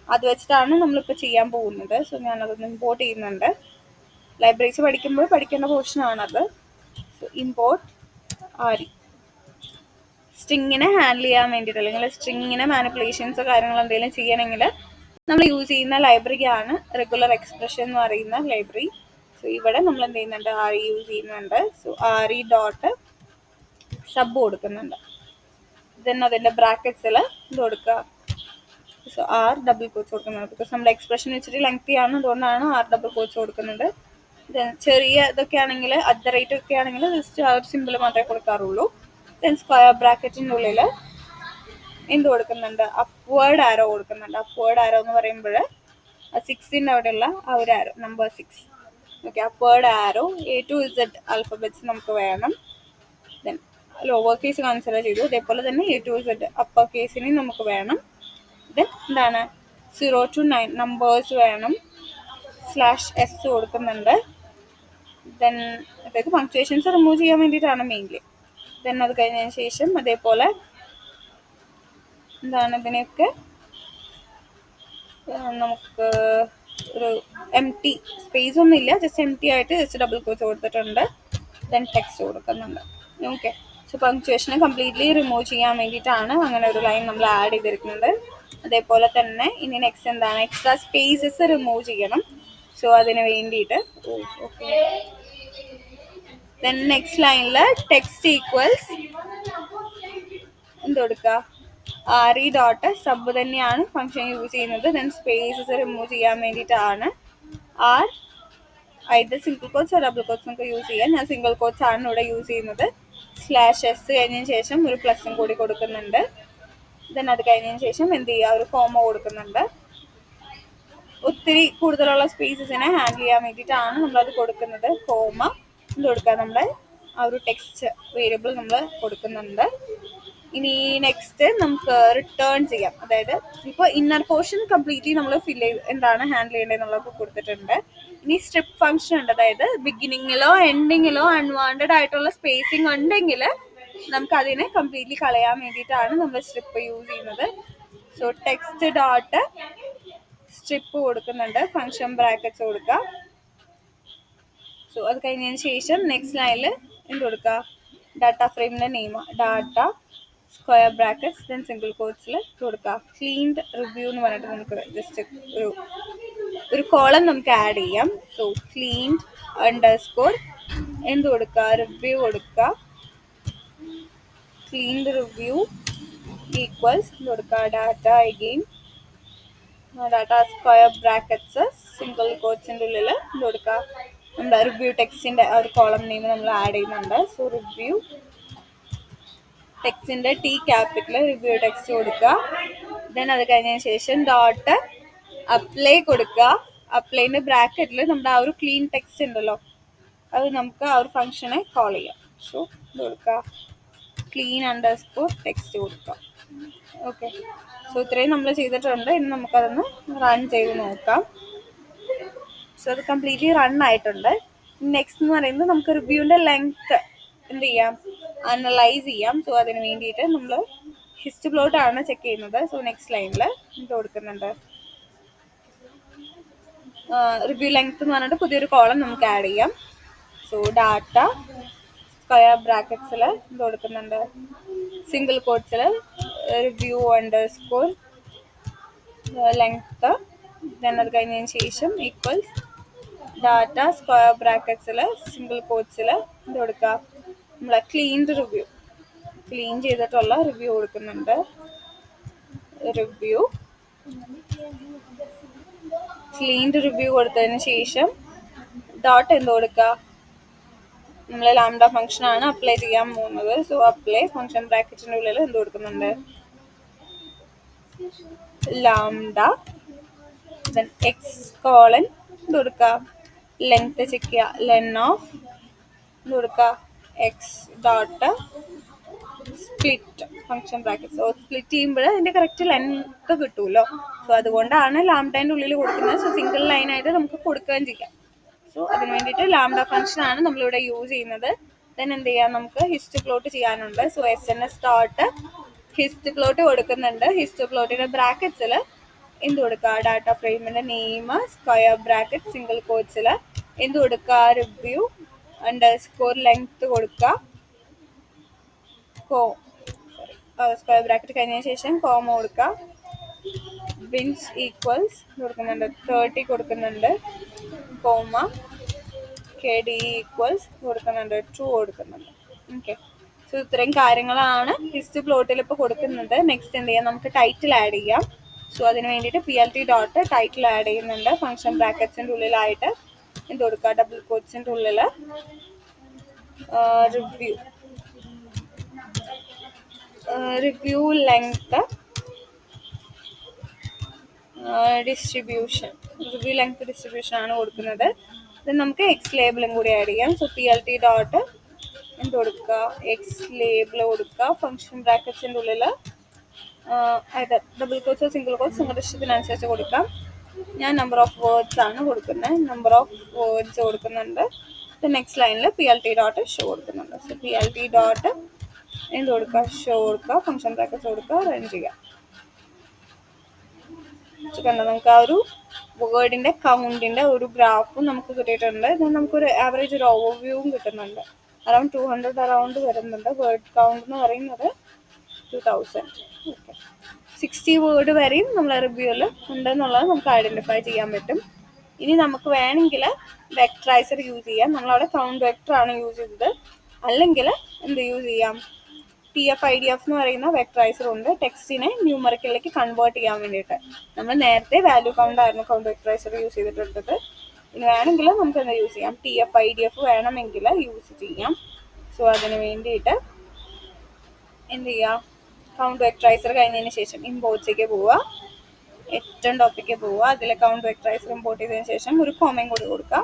അത് വെച്ചിട്ടാണ് നമ്മളിപ്പോൾ ചെയ്യാൻ പോകുന്നത്. സോ ഞാനതൊന്ന് ഇമ്പോർട്ട് ചെയ്യുന്നുണ്ട്. ലൈബ്രറീസ് പഠിക്കുമ്പോൾ പഠിക്കേണ്ട പോർഷനാണത്. സോ ഇമ്പോർട്ട് RE സ്ട്രിങ്ങിനെ ഹാൻഡിൽ ചെയ്യാൻ വേണ്ടിയിട്ട്, അല്ലെങ്കിൽ സ്ട്രിങ്ങിനെ മാനിപ്പുലേഷൻസോ കാര്യങ്ങളോ എന്തെങ്കിലും ചെയ്യണമെങ്കിൽ നമ്മൾ യൂസ് ചെയ്യുന്ന ലൈബ്രറിയാണ് റെഗുലർ എക്സ്പ്രഷൻ എന്ന് പറയുന്ന ലൈബ്രറി. സോ ഇവിടെ നമ്മൾ എന്ത് ചെയ്യുന്നുണ്ട്, RE യൂസ് ചെയ്യുന്നുണ്ട്. സോ RE ഡോട്ട് സബ് കൊടുക്കുന്നുണ്ട്. ദെൻ അതിൻ്റെ ബ്രാക്കറ്റ്സിൽ ഇത് കൊടുക്കുക, സോ R ഡബിൾ കോട്ട്സ് കൊടുക്കുന്നത്. ബിക്കോസ് നമ്മുടെ എക്സ്പ്രഷൻ ഇച്ചിരി ലെങ്തി ആണ്, അതുകൊണ്ടാണ് R ഡബിൾ കോട്ട്സ് കൊടുക്കുന്നത്. ദെൻ ചെറിയ ഇതൊക്കെ ആണെങ്കിൽ, അറ്റ് ദ റേറ്റ് ഒക്കെ ആണെങ്കിൽ ജസ്റ്റ് ആ ഒരു സിമ്പിൾ മാത്രമേ കൊടുക്കാറുള്ളൂ. ദെൻ സ്ക്വയർ ബ്രാക്കറ്റിൻ്റെ ഉള്ളിൽ എന്ത് കൊടുക്കുന്നുണ്ട്, അപ്വേർഡ് ആരോ കൊടുക്കുന്നുണ്ട്. അപ്വേർഡ് ആരോ എന്ന് പറയുമ്പോൾ 6ൻ്റെ അവിടെയുള്ള ആ ഒരു arrow, number 6. Okay, upward arrow A to Z alphabets നമുക്ക് വേണം. ദെൻ ലോവർ കേസ് കൺസിഡർ ചെയ്തു, അതേപോലെ തന്നെ A to Z അപ്പർ കേസിന് നമുക്ക് വേണം. ദെൻ എന്താണ് 0 to 9 നമ്പേഴ്സ് വേണം. /s കൊടുക്കുന്നുണ്ട്. ദെൻ അതായത് പങ്ക്ച്വേഷൻസ് റിമൂവ് ചെയ്യാൻ വേണ്ടിയിട്ടാണ് മെയിൻലി. ദെൻ അത് കഴിഞ്ഞതിന് ശേഷം അതേപോലെ എന്താണ് ഇതിനെയൊക്കെ നമുക്ക് ഒരു empty സ്പേസ് ഒന്നും ഇല്ല, ജസ്റ്റ് empty ആയിട്ട് ജസ്റ്റ് ഡബിൾ കോട്ട്സ് കൊടുത്തിട്ടുണ്ട്. ദെൻ ടെക്സ്റ്റ് കൊടുക്കുന്നുണ്ട്. ഓക്കെ, സോ പങ്ക്ച്വേഷനെ കംപ്ലീറ്റ്ലി റിമൂവ് ചെയ്യാൻ വേണ്ടിയിട്ടാണ് അങ്ങനെ ഒരു ലൈൻ നമ്മൾ ആഡ് ചെയ്തിരിക്കുന്നത്. അതേപോലെ തന്നെ ഇനി നെക്സ്റ്റ് എന്താണ്, എക്സ്ട്രാ സ്പേസസ് റിമൂവ് ചെയ്യണം. സോ അതിന് വേണ്ടിയിട്ട് ഓക്കെ, ദെൻ നെക്സ്റ്റ് ലൈനിൽ ടെക്സ്റ്റ് ഈക്വൽസ് എന്ത് കൊടുക്കുക, RE ഡോട്ട് സബ് തന്നെയാണ് ഫംഗ്ഷൻ യൂസ് ചെയ്യുന്നത്. ദെൻ സ്പേസസ് റിമൂവ് ചെയ്യാൻ വേണ്ടിയിട്ടാണ് R either single quotes double quotes നമുക്ക് യൂസ് ചെയ്യാം. ഞാൻ സിംഗിൾ കോട്ട്സ് ആണ് ഇവിടെ യൂസ് ചെയ്യുന്നത്. /s കഴിഞ്ഞതിന് ശേഷം ഒരു പ്ലസും കൂടി കൊടുക്കുന്നുണ്ട്. ദെൻ അത് കഴിഞ്ഞതിന് ശേഷം എന്ത് ചെയ്യുക, ഒരു കോമ കൊടുക്കുന്നുണ്ട്. ഒത്തിരി കൂടുതലുള്ള സ്പേസസിനെ ഹാൻഡിൽ ചെയ്യാൻ വേണ്ടിയിട്ടാണ് നമ്മളത് കൊടുക്കുന്നത്. കോമ എന്ത് കൊടുക്കുക, നമ്മുടെ ആ ഒരു ടെക്സ്റ്റ് വേരിയബിൾ നമ്മൾ കൊടുക്കുന്നുണ്ട്. ഇനി നെക്സ്റ്റ് നമുക്ക് റിട്ടേൺ ചെയ്യാം. അതായത് ഇപ്പോൾ ഇന്നർ പോർഷൻ കംപ്ലീറ്റ്ലി നമ്മൾ എന്താണ് ഹാൻഡിൽ ചെയ്യേണ്ടതെന്നുള്ളതൊക്കെ കൊടുത്തിട്ടുണ്ട്. ഇനി സ്ട്രിപ്പ് ഫംഗ്ഷൻ ഉണ്ട്, അതായത് ബിഗിനിങ്ങിലോ എൻഡിങ്ങിലോ അൺവാണ്ടഡ് ആയിട്ടുള്ള സ്പേസിങ് ഉണ്ടെങ്കിൽ നമുക്ക് അതിനെ കംപ്ലീറ്റ്ലി കളയാൻ വേണ്ടിയിട്ടാണ് നമ്മൾ സ്ട്രിപ്പ് യൂസ് ചെയ്യുന്നത്. സോ ടെക്സ്റ്റ് ഡോട്ട് സ്ട്രിപ്പ് കൊടുക്കുന്നുണ്ട്, ഫംഗ്ഷൻ ബ്രാക്കറ്റ്സ് കൊടുക്കുക. സോ അത് കഴിഞ്ഞതിന് ശേഷം നെക്സ്റ്റ് ലൈനിൽ എന്ത് കൊടുക്കുക, ഡാറ്റ ഫ്രെയിമിൻ്റെ name data square brackets then single കോട്ട്സിൽ കൊടുക്കുക. ക്ലീൻഡ് റിവ്യൂ എന്ന് പറഞ്ഞിട്ട് നമുക്ക് ജസ്റ്റ് ഒരു കോളം നമുക്ക് ആഡ് ചെയ്യാം. സോ ക്ലീൻഡ് അണ്ടർസ്കോർ എന്ത് കൊടുക്കുക, റിവ്യൂ കൊടുക്കുക. ക്ലീൻഡ് റിവ്യൂ ഈക്വൽസ് കൊടുക്കുക, data again data square brackets single കോട്ട്സിൻ്റെ ഉള്ളിൽ കൊടുക്കുക. നമ്മുടെ റിവ്യൂ ടെക്സ്റ്റിൻ്റെ ആ ഒരു കോളം നെയിം നമ്മൾ ആഡ് ചെയ്യുന്നുണ്ട്. സോ റിവ്യൂ ടെക്സ്റ്റിൻ്റെ T ക്യാപിറ്റൽ റിവ്യൂ ടെക്സ്റ്റ് കൊടുക്കുക. ദെൻ അത് കഴിഞ്ഞതിന് ശേഷം ഡോട്ട് അപ്ലൈ കൊടുക്കുക. അപ്ലൈൻ്റെ ബ്രാക്കറ്റിൽ നമ്മുടെ ആ ഒരു ക്ലീൻ ടെക്സ്റ്റ് ഉണ്ടല്ലോ, അത് നമുക്ക് ആ ഒരു ഫംഗ്ഷനെ കോൾ ചെയ്യാം. സോ ഇത് കൊടുക്കുക, clean_text കൊടുക്കാം. ഓക്കെ, സോ ഇത്രയും നമ്മൾ ചെയ്തിട്ടുണ്ട്. ഇനി നമുക്കതൊന്ന് റൺ ചെയ്ത് നോക്കാം. സോ അത് കംപ്ലീറ്റ്ലി റൺ ആയിട്ടുണ്ട്. നെക്സ്റ്റ് എന്ന് പറയുന്നത് നമുക്ക് റിവ്യൂവിൻ്റെ ലെങ്ത് എന്ത് ചെയ്യാം, അനലൈസ് ചെയ്യാം. സോ അതിന് വേണ്ടിയിട്ട് നമ്മൾ ഹിസ്റ്റ് പ്ലോട്ട് ആണ് ചെക്ക് ചെയ്യുന്നത്. സോ നെക്സ്റ്റ് ലൈനിൽ ഇത് കൊടുക്കുന്നുണ്ട്, റിവ്യൂ ലെങ്ത് എന്ന് പറഞ്ഞിട്ട് പുതിയൊരു കോളം നമുക്ക് ആഡ് ചെയ്യാം. സോ ഡാറ്റ സ്ക്വയർ ബ്രാക്കറ്റ്സിൽ ഇത് കൊടുക്കുന്നുണ്ട്, സിംഗിൾ കോട്ട്സിൽ review_ലെങ്ത്, ദെൻ അത് കഴിഞ്ഞതിന് ശേഷം ഈക്വൽസ് ഡാറ്റ സ്ക്വയർ ബ്രാക്കറ്റ്സിൽ സിംഗിൾ കോട്ട്സിൽ ഇത് കൊടുക്കുക, നമ്മളെ ക്ലീൻ ചെയ്തിട്ടുള്ള റിവ്യൂ കൊടുക്കുന്നുണ്ട്. റിവ്യൂ കൊടുത്തതിന് ശേഷം ഡോട്ട് എന്ത് കൊടുക്കുക, നമ്മൾ ലാംഡ ഫംഗ്ഷൻ ആണ് അപ്ലൈ ചെയ്യാൻ പോകുന്നത്. സോ അപ്ലൈ ഫംഗ്ഷൻ ബ്രാക്കറ്റിൻ്റെ ഉള്ളിൽ എന്ത് കൊടുക്കുന്നുണ്ട്, ലാംഡ ദെൻ എക്സ് കോളൻ എന്ത് കൊടുക്കുക, ലെങ്ത് ചെക്ക് ചെയ്യുക, ലെൻ ഓഫ് എന്ത് കൊടുക്കുക, X dot split function bracket. So split ചെയ്യുമ്പോൾ അതിൻ്റെ കറക്റ്റ് ലെങ്ത് കിട്ടുമല്ലോ. സോ അതുകൊണ്ടാണ് ലാംഡേൻ്റെ ഉള്ളിൽ കൊടുക്കുന്നത്. സോ സിംഗിൾ ലൈനായിട്ട് നമുക്ക് കൊടുക്കുകയും ചെയ്യാം. സോ അതിന് വേണ്ടിയിട്ട് ലാംഡ ഫംഗ്ഷൻ ആണ് നമ്മളിവിടെ യൂസ് ചെയ്യുന്നത്. ദെൻ എന്ത് ചെയ്യാം, നമുക്ക് ഹിസ്റ്റ് പ്ലോട്ട് ചെയ്യാനുണ്ട്. So SNS dot hist plot കൊടുക്കുന്നുണ്ട്. ഹിസ്റ്റ് പ്ലോട്ടിൻ്റെ ബ്രാക്കറ്റ്സിൽ എന്ത് കൊടുക്കുക, ഡാറ്റ ഫ്രെയിമിൻ്റെ നെയിം സ്ക്വയർ ബ്രാക്കറ്റ് സിംഗിൾ കോട്ട്സിൽ എന്ത് കൊടുക്കുക, review_ലെങ്ത് കൊടുക്കുക, സ്ക്വയർ ബ്രാക്കറ്റ് കഴിഞ്ഞതിന് ശേഷം കോമ കൊടുക്കുക, ബിൻസ് ഈക്വൽസ് കൊടുക്കുന്നുണ്ട് 30 കൊടുക്കുന്നുണ്ട്, കോമ KD ഈക്വൽസ് കൊടുക്കുന്നുണ്ട് 2 കൊടുക്കുന്നുണ്ട്. ഓക്കെ, സോ ഇത്രയും കാര്യങ്ങളാണ് ഹിസ്റ്റ് പ്ലോട്ടിൽ ഇപ്പോൾ കൊടുക്കുന്നത്. നെക്സ്റ്റ് എന്ത് ചെയ്യാം, നമുക്ക് ടൈറ്റിൽ ആഡ് ചെയ്യാം. സോ അതിന് വേണ്ടിയിട്ട് PLT ഡോട്ട് ടൈറ്റിൽ ആഡ് ചെയ്യുന്നുണ്ട്. ഫംഗ്ഷൻ ബ്രാക്കറ്റ്സിൻ്റെ ഉള്ളിലായിട്ട് എന്ത് കൊടുക്കുക, ഡബിൾ കോട്ട്സിൻ്റെ ഉള്ളിൽ റിവ്യൂ ലെങ്ത് ഡിസ്ട്രിബ്യൂഷൻ ആണ് കൊടുക്കുന്നത്. ഇത് നമുക്ക് എക്സ് ലേബിളും കൂടി ആഡ് ചെയ്യാം. സോ PLT ഡോട്ട് എന്ത് കൊടുക്കുക, എക്സ് ലേബിൾ കൊടുക്കുക. ഫംഗ്ഷൻ ബ്രാക്കറ്റ്സിൻ്റെ ഉള്ളിൽ അതായത് ഡബിൾ കോട്ട്സോ സിംഗിൾ കോട്ട്സ് നിങ്ങളുടെ ഇഷ്ടത്തിനനുസരിച്ച് കൊടുക്കാം. ഞാൻ നമ്പർ ഓഫ് വേർഡ്സ് ആണ് കൊടുക്കുന്നത്, നമ്പർ ഓഫ് വേർഡ്സ് കൊടുക്കുന്നുണ്ട്. നെക്സ്റ്റ് ലൈനിൽ PLT ഡോട്ട് ഷോ കൊടുക്കുന്നുണ്ട്. സോ PLT ഡോട്ട് എന്ത് കൊടുക്കുക, ഷോ കൊടുക്കുക, ഫംഗ്ഷൻ ബ്രാക്കറ്റ്സ് കൊടുക്കുക, റൺ ചെയ്യുക. കണ്ടോ, നമുക്ക് ആ ഒരു വേർഡിൻ്റെ കൗണ്ടിൻ്റെ ഒരു ഗ്രാഫും നമുക്ക് കിട്ടിയിട്ടുണ്ട്. ഇത് നമുക്കൊരു ആവറേജ് ഒരു ഓവർവ്യൂവും കിട്ടുന്നുണ്ട്. അറൗണ്ട് 200 അറൗണ്ട് വരുന്നുണ്ട്. വേർഡ് കൗണ്ട് എന്ന് പറയുന്നത് 2000. ഓക്കെ, 60 വേർഡ് വരെയും നമ്മൾ റിവ്യൂവിൽ ഉണ്ടെന്നുള്ളത് നമുക്ക് ഐഡൻറ്റിഫൈ ചെയ്യാൻ പറ്റും. ഇനി നമുക്ക് വേണമെങ്കിൽ വെക്ടറൈസർ യൂസ് ചെയ്യാം. നമ്മളവിടെ കൗണ്ട് വെക്ടറാണ് യൂസ് ചെയ്തത്. അല്ലെങ്കിൽ എന്ത് യൂസ് ചെയ്യാം, TF-IDF എന്ന് പറയുന്ന വെക്ടറൈസർ ഉണ്ട്, ടെക്സ്റ്റിനെ ന്യൂമറിക്കലിലേക്ക് കൺവേർട്ട് ചെയ്യാൻ വേണ്ടിയിട്ട്. നമ്മൾ നേരത്തെ വാല്യൂ കൗണ്ട് ആയിരുന്നു കൗണ്ട് വെക്ടറൈസർ യൂസ് ചെയ്തിട്ടുള്ളത്. ഇനി വേണമെങ്കിൽ നമുക്ക് എന്താ യൂസ് ചെയ്യാം, TF-IDF വേണമെങ്കിൽ യൂസ് ചെയ്യാം. സോ അതിന് വേണ്ടിയിട്ട് എന്ത് ചെയ്യുക, കൗണ്ട് വെക്ടറൈസർ കഴിഞ്ഞതിന് ശേഷം ഇമ്പോർട്ട്സിലേക്ക് പോവുക, ഏറ്റവും ടോപ്പിക്ക് പോവുക, അതിൽ കൗണ്ട് വെക്ടറൈസർ ഇമ്പോർട്ട് ചെയ്തതിന് ശേഷം ഒരു കോമയും കൂടി കൊടുക്കുക.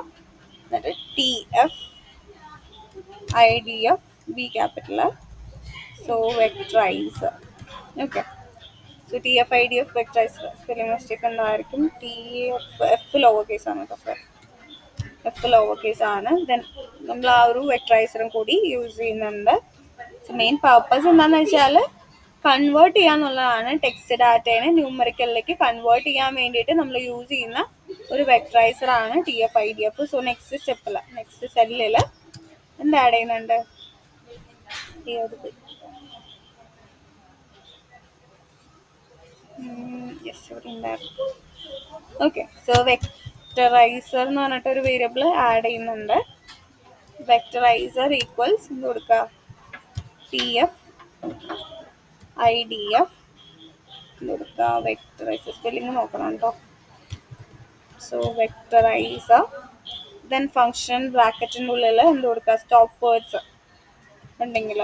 എന്നിട്ട് TF-IDF B capital, so vectorizer. Okay, so TF-IDF vectorizer spelling mistake ഉണ്ടായിരിക്കും. F ലോവർ കേസ് ആണ് കേട്ടോ, F ലോവർ കേസ് ആണ്. ദെൻ നമ്മൾ ആ ഒരു വെക്ടറൈസറും കൂടി യൂസ് ചെയ്യുന്നുണ്ട്. സോ മെയിൻ പർപ്പസ് എന്താണെന്ന് വെച്ചാൽ കൺവേർട്ട് ചെയ്യാന്നുള്ളതാണ്. ടെക്സ്റ്റ് ഡാറ്റേനെ ന്യൂമറിക്കലിലേക്ക് കൺവേർട്ട് ചെയ്യാൻ വേണ്ടിയിട്ട് നമ്മൾ യൂസ് ചെയ്യുന്ന ഒരു വെക്ടറൈസർ ആണ് TF-IDF. സോ നെക്സ്റ്റ് സ്റ്റെപ്പിൽ നെക്സ്റ്റ് സെല്ലിൽ എന്ത് ആഡ് ചെയ്യുന്നുണ്ട്, ഓക്കെ, സോ വെക്ടറൈസർ എന്ന് പറഞ്ഞിട്ട് ഒരു വേരിയബിൾ ആഡ് ചെയ്യുന്നുണ്ട്. വെക്ടറൈസർ ഈക്വൽസ് എന്ത് കൊടുക്കുക, TF-IDF കൊടുക്കുക. വെക്ടറൈസർ സ്പെല്ലിംഗ് നോക്കണം കേട്ടോ. സോ വെക്ടറൈസർ, ദെൻ ഫംഗ്ഷൻ ബ്രാക്കറ്റിൻ്റെ ഉള്ളിൽ എന്ത് കൊടുക്കുക, സ്റ്റോപ്പ് വേർഡ്സ് ഉണ്ടെങ്കിൽ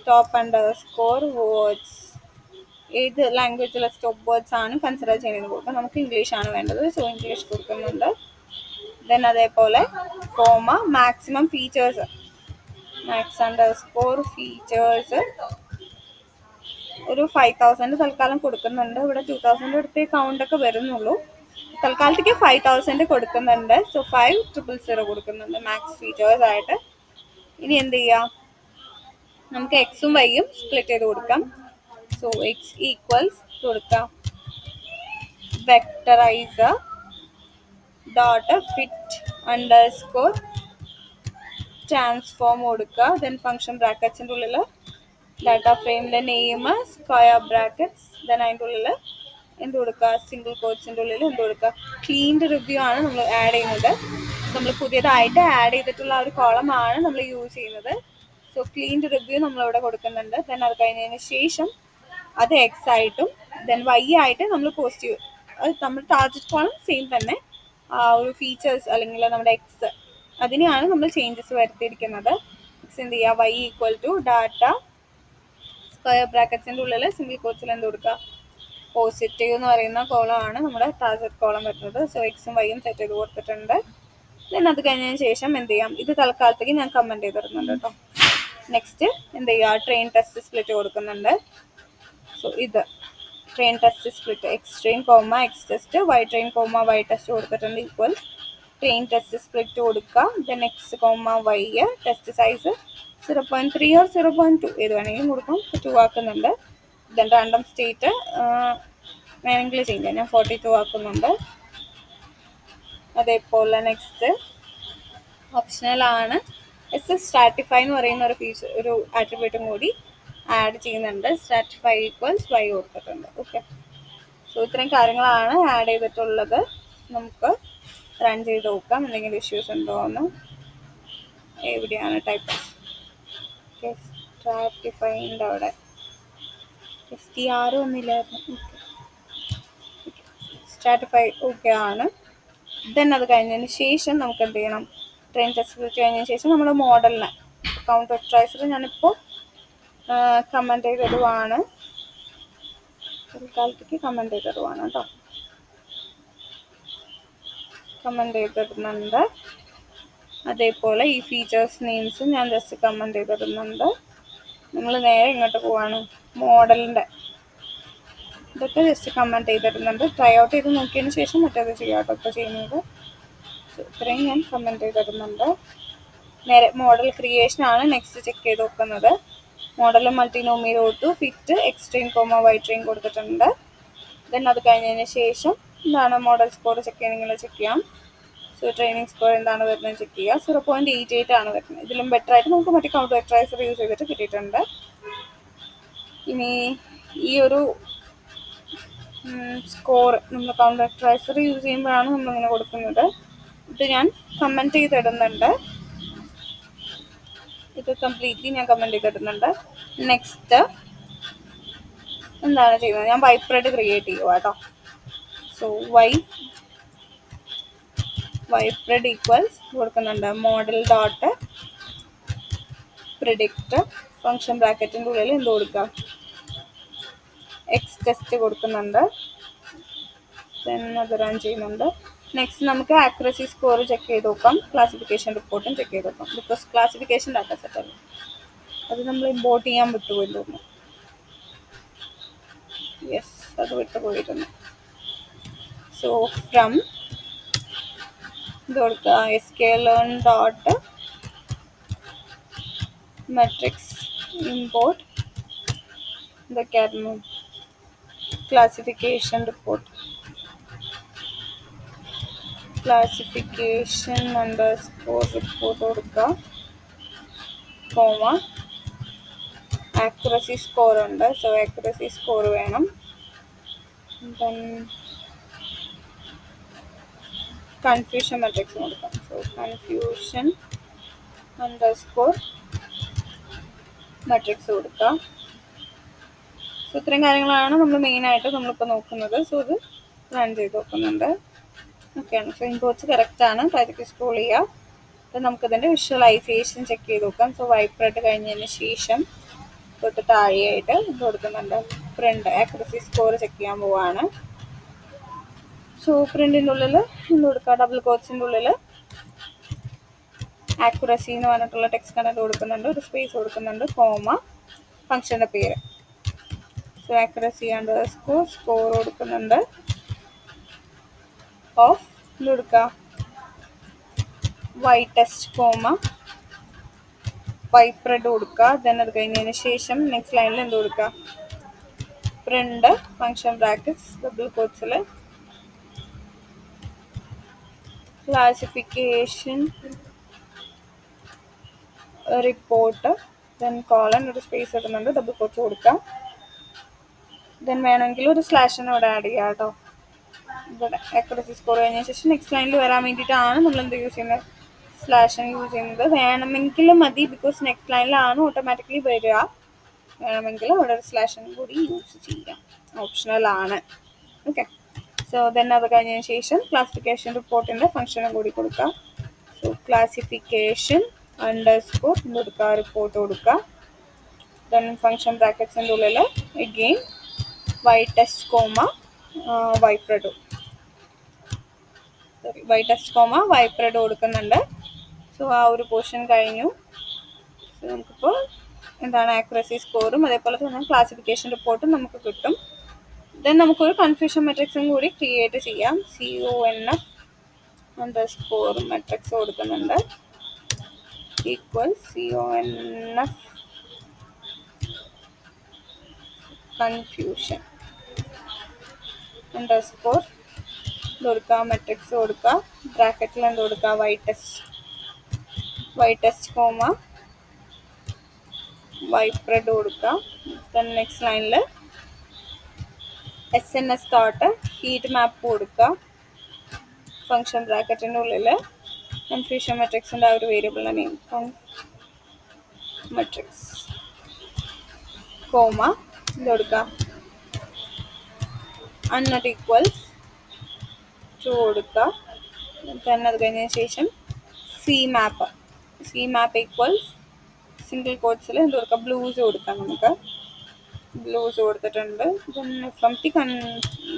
top_words ഏത് ലാംഗ്വേജിലെ സ്റ്റോപ്പ് വേർഡ്സ് ആണ് കൺസിഡർ ചെയ്യുന്നത് കൊടുക്കുക. നമുക്ക് ഇംഗ്ലീഷ് ആണ് വേണ്ടത്. സോ ഇംഗ്ലീഷ് കൊടുക്കുന്നുണ്ട്. ദെൻ അതേപോലെ comma maximum features, max underscore features ഒരു 5000 തൽക്കാലം കൊടുക്കുന്നുണ്ട്. ഇവിടെ 2000 അടുത്ത് കൗണ്ടൊക്കെ വരുന്നുള്ളൂ. തൽക്കാലത്തേക്ക് 5000 കൊടുക്കുന്നുണ്ട്. സോ 5000 കൊടുക്കുന്നുണ്ട് മാക്സ് ഫീച്ചേഴ്സ് ആയിട്ട്. ഇനി എന്ത് ചെയ്യാം, നമുക്ക് എക്സും വൈയും സ്പ്ലിറ്റ് ചെയ്ത് കൊടുക്കാം. സോ എക്സ് ഈക്വൽസ് കൊടുക്കാം vectorizer dot fit underscore transform കൊടുക്കുക. ദെൻ ഫംഗ്ഷൻ ബ്രാക്കറ്റ്സിൻ്റെ ഉള്ളിൽ ഡാറ്റ ഫ്രെയിമിൻ്റെ നെയിം സ്ക്വയർ ബ്രാക്കറ്റ്സ്, ദെൻ അതിൻ്റെ ഉള്ളിൽ എന്ത് കൊടുക്കുക, സിംഗിൾ കോട്ട്സിൻ്റെ ഉള്ളിൽ എന്ത് കൊടുക്കുക, ക്ലീൻഡ് റിവ്യൂ ആണ് നമ്മൾ ആഡ് ചെയ്യുന്നത്. നമ്മൾ പുതിയതായിട്ട് ആഡ് ചെയ്തിട്ടുള്ള ഒരു കോളമാണ് നമ്മൾ യൂസ് ചെയ്യുന്നത്. സോ ക്ലീൻഡ് റിവ്യൂ നമ്മളിവിടെ കൊടുക്കുന്നുണ്ട്. ദെൻ അത് കഴിഞ്ഞതിന് ശേഷം അത് എക്സ് ആയിട്ടും ദെൻ വൈ ആയിട്ട് നമ്മൾ പോസിറ്റീവ്, അത് നമ്മൾ ടാർഗറ്റ് കോളം സെയിം തന്നെ, ഒരു ഫീച്ചേഴ്സ് അല്ലെങ്കിൽ നമ്മുടെ എക്സ് അതിനെയാണ് നമ്മൾ ചേഞ്ചസ് വരുത്തിയിരിക്കുന്നത്. എക്സ് എന്ത് ചെയ്യുക, Y equal to data square ബ്രാക്കറ്റ്സിൻ്റെ ഉള്ളിൽ സിംഗിൾ കോട്ട്സിൽ എന്ത് കൊടുക്കുക, പോസിറ്റീവ് എന്ന് പറയുന്ന കോളമാണ് നമ്മുടെ ടാർഗറ്റ് കോളം വരുന്നത്. സോ എക്സും വൈയും സെറ്റ് ചെയ്ത് കൊടുത്തിട്ടുണ്ട്. ദെൻ അത് കഴിഞ്ഞതിന് ശേഷം എന്ത് ചെയ്യാം, ഇത് തൽക്കാലത്തേക്ക് ഞാൻ കമൻറ്റ് ചെയ്തിരുന്നുണ്ട് കേട്ടോ. നെക്സ്റ്റ് എന്ത് ചെയ്യുക, ട്രെയിൻ ടെസ്റ്റ് സ്പ്ലിറ്റ് കൊടുക്കുന്നുണ്ട്. സോ ഇത് train test split X train comma X test, Y train comma Y test കൊടുത്തിട്ടുണ്ട്. ഈക്വൽ ട്രെയിൻ ടെസ്റ്റ് സ്പ്ലിറ്റ് കൊടുക്കുക. Then X comma Y test size 0.3 or 0.2 ഏത് വേണമെങ്കിലും കൊടുക്കാം. 2 ആക്കുന്നുണ്ട്. ദെൻ റാൻഡം സ്റ്റേറ്റ് വേണമെങ്കിൽ ചെയ്യാം, ഞാൻ 42 ആക്കുന്നുണ്ട്. അതേപോലെ നെക്സ്റ്റ് ഓപ്ഷണലാണ് സ്ട്രാറ്റിഫൈ എന്ന് പറയുന്ന ഒരു ഫീച്ചർ, ഒരു ആട്രിബ്യൂട്ടും കൂടി ആഡ് ചെയ്യുന്നുണ്ട്. സ്ട്രാറ്റിഫൈ ഈക്വൽസ് വൈ കൊടുത്തിട്ടുണ്ട്. ഓക്കെ, സോ ഇത്രയും കാര്യങ്ങളാണ് ആഡ് ചെയ്തിട്ടുള്ളത്. നമുക്ക് റൺ ചെയ്ത് നോക്കാം എന്തെങ്കിലും ഇഷ്യൂസ് ഉണ്ടോ എന്ന്. എവിടെയാണ് ടൈപ്പ് സ്ട്രാറ്റിഫൈൻ്റെ അവിടെ STR ഒന്നുമില്ലായിരുന്നു. സ്ട്രാറ്റിഫൈ ഓക്കെ ആണ്. ദെൻ അത് കഴിഞ്ഞതിന് ശേഷം നമുക്ക് എന്ത് ചെയ്യണം, ട്രെയിൻ ടെസ്റ്റ് കഴിഞ്ഞതിന് ശേഷം നമ്മൾ മോഡലിനെ കൗണ്ട് വെക്ടറൈസർ ഞാനിപ്പോൾ കമൻറ്റ് ചെയ്തിടുവാണ്, തൽക്കാലത്തേക്ക് കമൻറ്റ് ചെയ്തിടുവാണ് കേട്ടോ. കമൻറ്റ് ചെയ്തിടുന്നുണ്ട്. അതേപോലെ ഈ ഫീച്ചേഴ്സ് നെയിംസും ഞാൻ ജസ്റ്റ് കമൻറ്റ് ചെയ്തിടുന്നുണ്ട്. നമ്മൾ നേരെ ഇങ്ങോട്ട് പോവാണ്, മോഡലിൻ്റെ ഇതൊക്കെ ജസ്റ്റ് കമൻറ്റ് ചെയ്തിടുന്നുണ്ട്. ട്രൈ ഔട്ട് ചെയ്ത് നോക്കിയതിന് ശേഷം മറ്റേത് ചെയ്യാം കേട്ടോ ഇപ്പോൾ ചെയ്യുന്നത്. ഇത്രയും ഞാൻ കമൻറ്റ് ചെയ്തിടുന്നുണ്ട്. നേരെ മോഡൽ ക്രിയേഷനാണ് നെക്സ്റ്റ് ചെക്ക് ചെയ്ത് നോക്കുന്നത്. Model multinomial to fit X train comma Y train കൊടുത്തിട്ടുണ്ട്. ദെൻ അത് കഴിഞ്ഞതിന് ശേഷം എന്താണ് മോഡൽ സ്കോർ ചെക്ക് ചെയ്യണമെങ്കിൽ ചെക്ക് ചെയ്യാം. സോ ട്രെയിനിങ് സ്കോർ എന്താണ് വരുന്നത് ചെക്ക് ചെയ്യുക. 0.88 ആണ് വരുന്നത്. ഇതിലും ബെറ്റർ ആയിട്ട് നമുക്ക് മറ്റേ കൗണ്ട് വെക്ടറൈസർ യൂസ് ചെയ്തിട്ട് കിട്ടിയിട്ടുണ്ട്. ഇനി ഈ ഒരു സ്കോർ നമ്മൾ കൗണ്ട് വെക്ടറൈസർ യൂസ് ചെയ്യുമ്പോഴാണ് നമ്മളിങ്ങനെ കൊടുക്കുന്നത്. ഇത് ഞാൻ കമൻറ്റ് ചെയ്തിടുന്നുണ്ട്. ഇത് കംപ്ലീറ്റ്ലി ഞാൻ കമൻറ്റ് ചെയ്തിടുന്നുണ്ട്. നെക്സ്റ്റ് എന്താണ് ചെയ്യുന്നത്, ഞാൻ വൈപ്രെഡ് ക്രിയേറ്റ് ചെയ്യുക കേട്ടോ. സോ വൈപ്രെഡ് ഈക്വൽസ് കൊടുക്കുന്നുണ്ട് മോഡൽ ഡോട്ട് പ്രിഡിക്റ്റ് ഫംഗ്ഷൻ ബ്രാക്കറ്റിൻ്റെ ഉള്ളിൽ എന്ത് കൊടുക്കുക, എക്സ് ടെസ്റ്റ് കൊടുക്കുന്നുണ്ട്. ദെൻ അത് റൺ ചെയ്യുന്നുണ്ട്. നെക്സ്റ്റ് നമുക്ക് ആക്യുറസി സ്കോർ ചെക്ക് ചെയ്ത് നോക്കാം, ക്ലാസിഫിക്കേഷൻ റിപ്പോർട്ടും ചെക്ക് ചെയ്ത് നോക്കാം. ബിക്കോസ് ക്ലാസിഫിക്കേഷൻ ഡാറ്റ സെറ്റ് അല്ല, അത് നമ്മൾ ഇമ്പോർട്ട് ചെയ്യാൻ വിട്ടുപോയി. യെസ്, അത് വിട്ടുപോയിരുന്നു. സോ ഫ്രം ഇത് കൊടുക്കുക sklearn ഡോട്ട് മെട്രിക്സ് ഇമ്പോർട്ട് ഇതൊക്കെയായിരുന്നു classification report, classification underscore report കൊടുക്കുക, കോമ ആക്യുറസി സ്കോർ ഉണ്ട്. സോ ആക്യുറസി സ്കോർ വേണം. ദെൻ കൺഫ്യൂഷൻ മെട്രിക്സ് കൊടുക്കാം. സോ കൺഫ്യൂഷൻ അണ്ടർസ്കോർ മെട്രിക്സ് കൊടുക്കുക. സോ ഇത്രയും കാര്യങ്ങളാണ് നമ്മൾ മെയിനായിട്ട് നമ്മളിപ്പോൾ നോക്കുന്നത്. സോ ഇത് റൺ ചെയ്ത് നോക്കുന്നുണ്ട്. ഓക്കെയാണ്. സോ ഇൻപുട്സ് കറക്റ്റാണ്. താഴത്തേക്ക് സ്ക്രോൾ ചെയ്യുക. അപ്പോൾ നമുക്കിതിൻ്റെ വിഷ്വലൈസേഷൻ ചെക്ക് ചെയ്ത് നോക്കാം. സോ വൈപ്രെഡ് കഴിഞ്ഞതിന് ശേഷം തൊട്ട് താഴെയായിട്ട് ഇത് കൊടുക്കുന്നുണ്ട് പ്രിൻ്റ് ആക്യുറസി സ്കോർ ചെക്ക് ചെയ്യാൻ പോവാണ്. സോ പ്രിൻറ്റിൻ്റെ ഉള്ളിൽ എന്ത് കൊടുക്കുക, ഡബിൾ കോട്ട്സിൻ്റെ ഉള്ളിൽ ആക്യുറസി എന്ന് പറഞ്ഞിട്ടുള്ള ടെക്സ്റ്റ് കണ്ടന്റ് കൊടുക്കുന്നുണ്ട്, ഒരു സ്പേസ് കൊടുക്കുന്നുണ്ട്, കോമ, ഫംഗ്ഷൻ്റെ പേര്. സോ ആക്യുറസി അണ്ടർസ്കോർ സ്കോർ കൊടുക്കുന്നുണ്ട്, ഓഫ് എന്ത് കൊടുക്കുക, Y test comma Y pred കൊടുക്കുക. ദെൻ അത് കഴിഞ്ഞതിന് ശേഷം നെക്സ്റ്റ് ലൈനിൽ എന്ത് കൊടുക്കുക, പ്രിന്റ് ഫംഗ്ഷൻ ബ്രാക്കറ്റ്സ് ഡബിൾ കോട്ട്സിൽ ക്ലാസിഫിക്കേഷൻ റിപ്പോർട്ട്, ദെൻ കോളൻ ഒരു സ്പേസ് ഇടുന്നുണ്ട്, ഡബിൾ കോട്ട്സ് കൊടുക്കാം. ദെൻ വേണമെങ്കിൽ ഒരു സ്ലാഷിന് ഇവിടെ ആഡ് ചെയ്യാം കേട്ടോ. ഇവിടെ ആക്യുറസി സ്കോർ കഴിഞ്ഞ ശേഷം നെക്സ്റ്റ് ലൈനിൽ വരാൻ വേണ്ടിയിട്ടാണ് നമ്മൾ എന്ത് യൂസ് ചെയ്യുന്നത്, സ്ലാഷിന് യൂസ് ചെയ്യുന്നത്. വേണമെങ്കിൽ മതി, ബിക്കോസ് നെക്സ്റ്റ് ലൈനിലാണ് ഓട്ടോമാറ്റിക്കലി വരിക. വേണമെങ്കിൽ അവിടെ ഒരു സ്ലാഷിനും കൂടി യൂസ് ചെയ്യാം, ഓപ്ഷണൽ ആണ്. ഓക്കെ. സോ ദെൻ അത് കഴിഞ്ഞതിന് ശേഷം ക്ലാസിഫിക്കേഷൻ റിപ്പോർട്ടിൻ്റെ ഫംഗ്ഷനും കൂടി കൊടുക്കാം. സോ ക്ലാസിഫിക്കേഷൻ അണ്ടർസ്കോർ കൊടുക്കുക, റിപ്പോർട്ട് കൊടുക്കുക. ദെൻ ഫംഗ്ഷൻ ബ്രാക്കറ്റ്സിൻ്റെ ഉള്ളിൽ again Y test comma Y pred, sorry Y test comma Y pred കൊടുക്കുന്നുണ്ട്. സോ ആ ഒരു പോർഷൻ കഴിഞ്ഞു. സോ നമുക്കിപ്പോൾ എന്താണ് ആക്യുറസി സ്കോറും അതേപോലെ തന്നെ ക്ലാസിഫിക്കേഷൻ റിപ്പോർട്ടും നമുക്ക് കിട്ടും. ദെൻ നമുക്കൊരു കൺഫ്യൂഷൻ മെട്രിക്സും കൂടി ക്രിയേറ്റ് ചെയ്യാം. CONF അണ്ടർസ്കോർ മെട്രിക്സ് കൊടുക്കുന്നുണ്ട്, ഈക്വൽ CONF കൺഫ്യൂഷൻ അണ്ടർസ്കോർ കൊടുക്കുക, മെട്രിക്സ് കൊടുക്കുക, ബ്രാക്കറ്റിൽ എന്ത് കൊടുക്കുക, Y test comma Y pred കൊടുക്കുക. ദെൻ നെക്സ്റ്റ് ലൈനിൽ SNS തോട്ട് ഹീറ്റ് മാപ്പ് കൊടുക്കുക, ഫംഗ്ഷൻ ബ്രാക്കറ്റിൻ്റെ ഉള്ളിൽ കൺഫ്യൂഷൻ മെട്രിക്സിൻ്റെ ആ ഒരു വേരിയബിളിൻ്റെ നെയിം മെട്രിക്സ് കോമ ഇത് കൊടുക്കുക, അൺനോട്ട് ഈക്വൽസ് ടു കൊടുക്കുക. തന്നെ അത് കഴിഞ്ഞതിന് ശേഷം സി മാപ്പ് ഈക്വൽസ് സിംഗിൾ കോട്ട്സിൽ എന്ത് കൊടുക്കുക, ബ്ലൂസ് കൊടുക്കാം. നമുക്ക് ബ്ലൂസ് കൊടുത്തിട്ടുണ്ട്. ഫ്രം ദി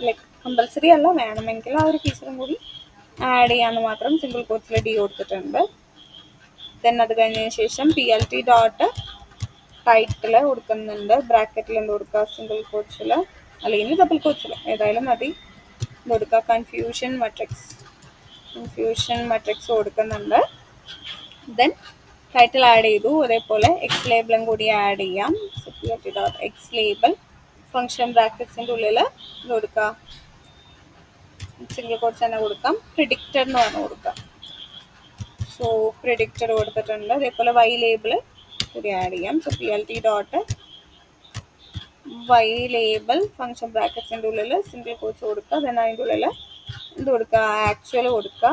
ലൈക്ക് കമ്പൽസറി അല്ല, വേണമെങ്കിൽ ആ ഒരു ഫീച്ചറും കൂടി ആഡ് ചെയ്യാമെന്ന് മാത്രം. സിംഗിൾ കോട്ട്സിൽ D കൊടുത്തിട്ടുണ്ട്. ദെൻ അത് കഴിഞ്ഞതിന് ശേഷം PLT ഡോട്ട് ടൈറ്റിൽ കൊടുക്കുന്നുണ്ട്, ബ്രാക്കറ്റിൽ എന്ത് കൊടുക്കുക, സിംഗിൾ കോട്ട്സിൽ അല്ലെങ്കിൽ ഡബിൾ കോട്ട്സിൽ ഏതായാലും മതി കൊടുക്കുക. കൺഫ്യൂഷൻ മെട്രിക്സ് കൊടുക്കുന്നുണ്ട്. ദെൻ ടൈറ്റിൽ ആഡ് ചെയ്തു, അതേപോലെ എക്സ് ലേബിളും കൂടി ആഡ് ചെയ്യാം. PLT ഡോട്ട് എക്സ് ലേബിൾ ഫംഗ്ഷൻ ബ്രാക്കറ്റ്സിൻ്റെ ഉള്ളിൽ കൊടുക്കുക, സിംഗിൾ കോട്ട്സ് തന്നെ കൊടുക്കാം, പ്രിഡിക്റ്റഡ് എന്ന് പറഞ്ഞ് കൊടുക്കാം. സോ പ്രിഡിക്റ്റഡ് കൊടുത്തിട്ടുണ്ട്. അതേപോലെ വൈ ലേബിൾ കൂടി ആഡ് ചെയ്യാം. So PLT dot Y label function ബ്രാക്കറ്റ്സിൻ്റെ ഉള്ളിൽ സിംഗിൾ കോട്ട്സ് കൊടുക്കുക. ദെൻ അതിൻ്റെ ഉള്ളിൽ എന്ത് കൊടുക്കുക, ആക്ച്വൽ കൊടുക്കുക.